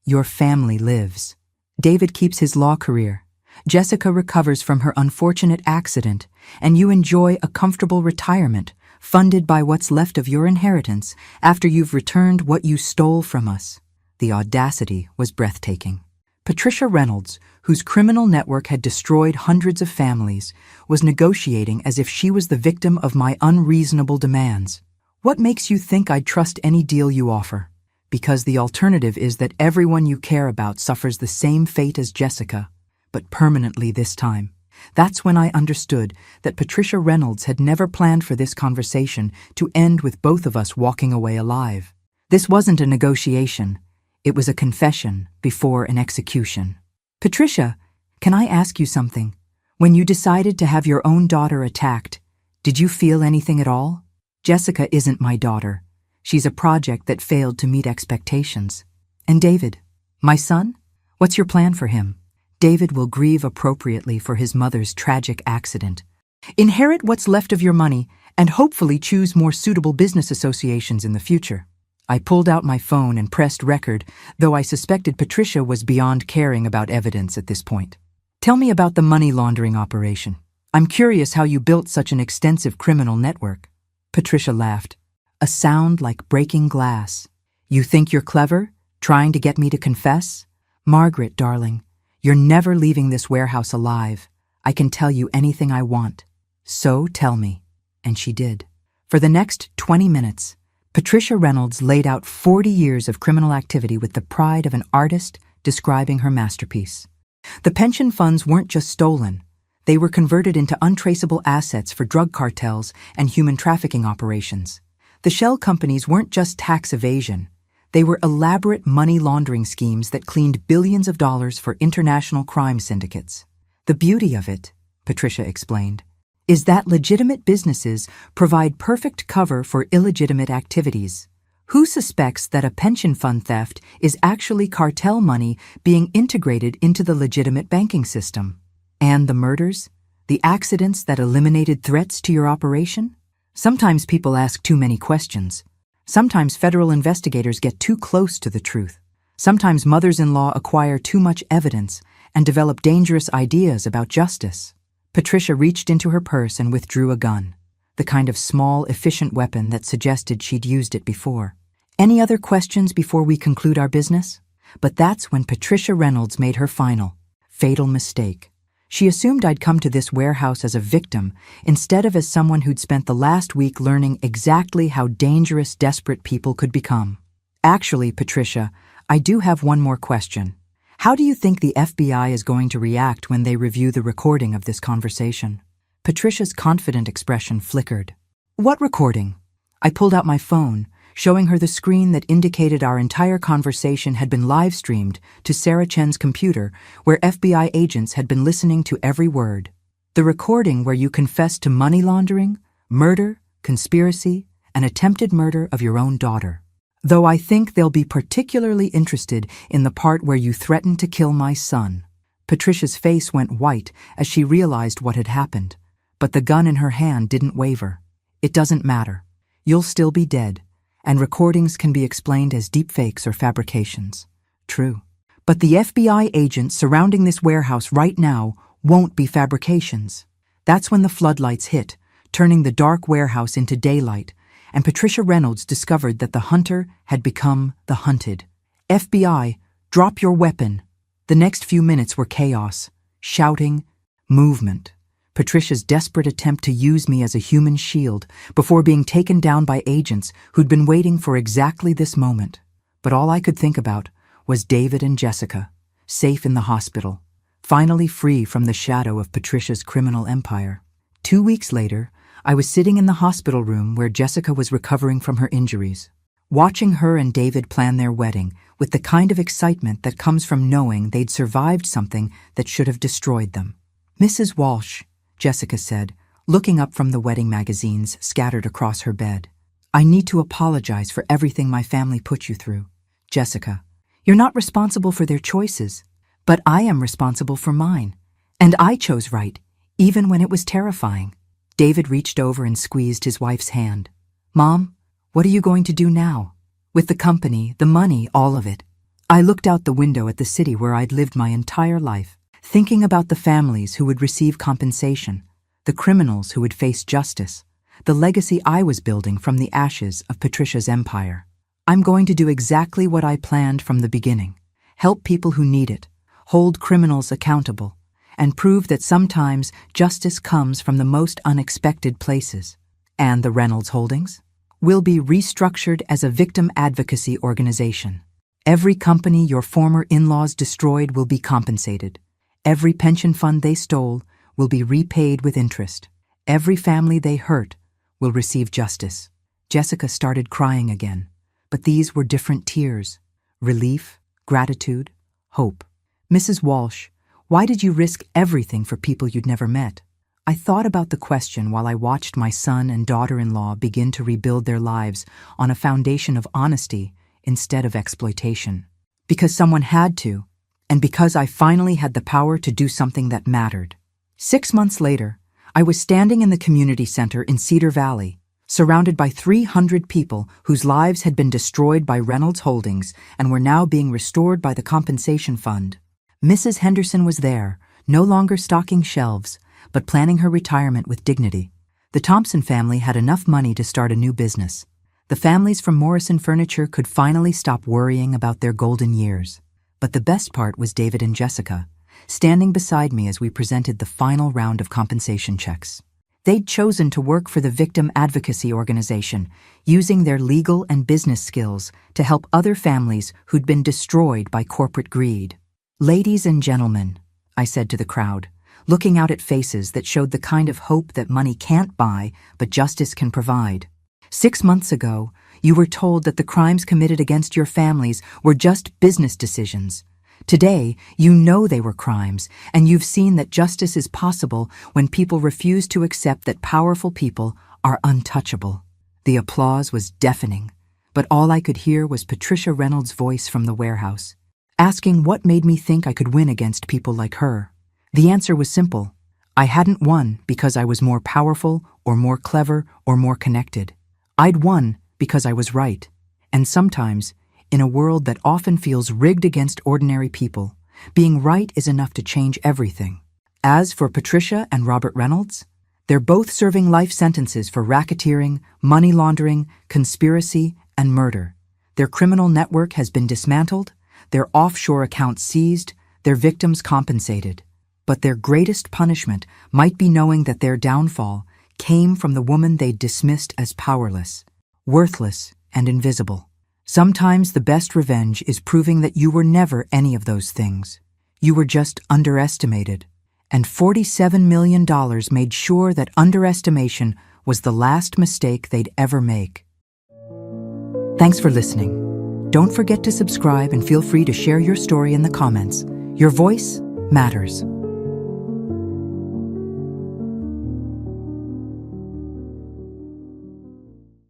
your family lives. David keeps his law career. Jessica recovers from her unfortunate accident, and you enjoy a comfortable retirement, funded by what's left of your inheritance after you've returned what you stole from us. The audacity was breathtaking. Patricia Reynolds, whose criminal network had destroyed hundreds of families, was negotiating as if she was the victim of my unreasonable demands. What makes you think I'd trust any deal you offer? Because the alternative is that everyone you care about suffers the same fate as Jessica, but permanently this time. That's when I understood that Patricia Reynolds had never planned for this conversation to end with both of us walking away alive. This wasn't a negotiation. It was a confession before an execution. Patricia, can I ask you something? When you decided to have your own daughter attacked, did you feel anything at all? Jessica isn't my daughter. She's a project that failed to meet expectations. And David, my son? What's your plan for him? David will grieve appropriately for his mother's tragic accident. Inherit what's left of your money and hopefully choose more suitable business associations in the future. I pulled out my phone and pressed record, though I suspected Patricia was beyond caring about evidence at this point. Tell me about the money laundering operation. I'm curious how you built such an extensive criminal network. Patricia laughed. A sound like breaking glass. You think you're clever, trying to get me to confess? Margaret, darling, you're never leaving this warehouse alive. I can tell you anything I want. So tell me. And she did. For the next 20 minutes, Patricia Reynolds laid out 40 years of criminal activity with the pride of an artist describing her masterpiece. The pension funds weren't just stolen. They were converted into untraceable assets for drug cartels and human trafficking operations. The shell companies weren't just tax evasion. They were elaborate money laundering schemes that cleaned billions of dollars for international crime syndicates. The beauty of it, Patricia explained, is that legitimate businesses provide perfect cover for illegitimate activities. Who suspects that a pension fund theft is actually cartel money being integrated into the legitimate banking system? And the murders? The accidents that eliminated threats to your operation? Sometimes people ask too many questions. Sometimes federal investigators get too close to the truth. Sometimes mothers-in-law acquire too much evidence and develop dangerous ideas about justice. Patricia reached into her purse and withdrew a gun, the kind of small, efficient weapon that suggested she'd used it before. Any other questions before we conclude our business? But that's when Patricia Reynolds made her final, fatal mistake. She assumed I'd come to this warehouse as a victim instead of as someone who'd spent the last week learning exactly how dangerous desperate people could become. Actually, Patricia, I do have one more question. How do you think the FBI is going to react when they review the recording of this conversation? Patricia's confident expression flickered. What recording? I pulled out my phone, showing her the screen that indicated our entire conversation had been live-streamed to Sarah Chen's computer, where FBI agents had been listening to every word. The recording where you confessed to money laundering, murder, conspiracy, and attempted murder of your own daughter. Though I think they'll be particularly interested in the part where you threatened to kill my son. Patricia's face went white as she realized what had happened, but the gun in her hand didn't waver. It doesn't matter. You'll still be dead, and recordings can be explained as deepfakes or fabrications. True. But the FBI agents surrounding this warehouse right now won't be fabrications. That's when the floodlights hit, turning the dark warehouse into daylight, and Patricia Reynolds discovered that the hunter had become the hunted. FBI, drop your weapon. The next few minutes were chaos, shouting, movement. Patricia's desperate attempt to use me as a human shield before being taken down by agents who'd been waiting for exactly this moment. But all I could think about was David and Jessica, safe in the hospital, finally free from the shadow of Patricia's criminal empire. 2 weeks later, I was sitting in the hospital room where Jessica was recovering from her injuries, watching her and David plan their wedding with the kind of excitement that comes from knowing they'd survived something that should have destroyed them. Mrs. Walsh, Jessica said, looking up from the wedding magazines scattered across her bed. I need to apologize for everything my family put you through. Jessica, you're not responsible for their choices, but I am responsible for mine. And I chose right, even when it was terrifying. David reached over and squeezed his wife's hand. Mom, what are you going to do now? With the company, the money, all of it. I looked out the window at the city where I'd lived my entire life, thinking about the families who would receive compensation, the criminals who would face justice, the legacy I was building from the ashes of Patricia's empire. I'm going to do exactly what I planned from the beginning. Help people who need it, hold criminals accountable, and prove that sometimes justice comes from the most unexpected places. And the Reynolds Holdings will be restructured as a victim advocacy organization. Every company your former in-laws destroyed will be compensated. Every pension fund they stole will be repaid with interest. Every family they hurt will receive justice. Jessica started crying again, but these were different tears: relief, gratitude, hope. Mrs. Walsh, why did you risk everything for people you'd never met? I thought about the question while I watched my son and daughter-in-law begin to rebuild their lives on a foundation of honesty instead of exploitation. Because someone had to, and because I finally had the power to do something that mattered. 6 months later, I was standing in the community center in Cedar Valley, surrounded by 300 people whose lives had been destroyed by Reynolds Holdings and were now being restored by the compensation fund. Mrs. Henderson was there, no longer stocking shelves, but planning her retirement with dignity. The Thompson family had enough money to start a new business. The families from Morrison Furniture could finally stop worrying about their golden years. But the best part was David and Jessica, standing beside me as we presented the final round of compensation checks. They'd chosen to work for the victim advocacy organization, using their legal and business skills to help other families who'd been destroyed by corporate greed. "Ladies and gentlemen," I said to the crowd, looking out at faces that showed the kind of hope that money can't buy but justice can provide. 6 months ago, you were told that the crimes committed against your families were just business decisions. Today, you know they were crimes, and you've seen that justice is possible when people refuse to accept that powerful people are untouchable. The applause was deafening, but all I could hear was Patricia Reynolds' voice from the warehouse, asking what made me think I could win against people like her. The answer was simple. I hadn't won because I was more powerful or more clever or more connected. I'd won because I was right. And sometimes, in a world that often feels rigged against ordinary people, being right is enough to change everything. As for Patricia and Robert Reynolds, they're both serving life sentences for racketeering, money laundering, conspiracy, and murder. Their criminal network has been dismantled, their offshore accounts seized, their victims compensated. But their greatest punishment might be knowing that their downfall came from the woman they dismissed as powerless, worthless, and invisible. Sometimes the best revenge is proving that you were never any of those things. You were just underestimated. And $47 million made sure that underestimation was the last mistake they'd ever make. Thanks for listening. Don't forget to subscribe and feel free to share your story in the comments. Your voice matters.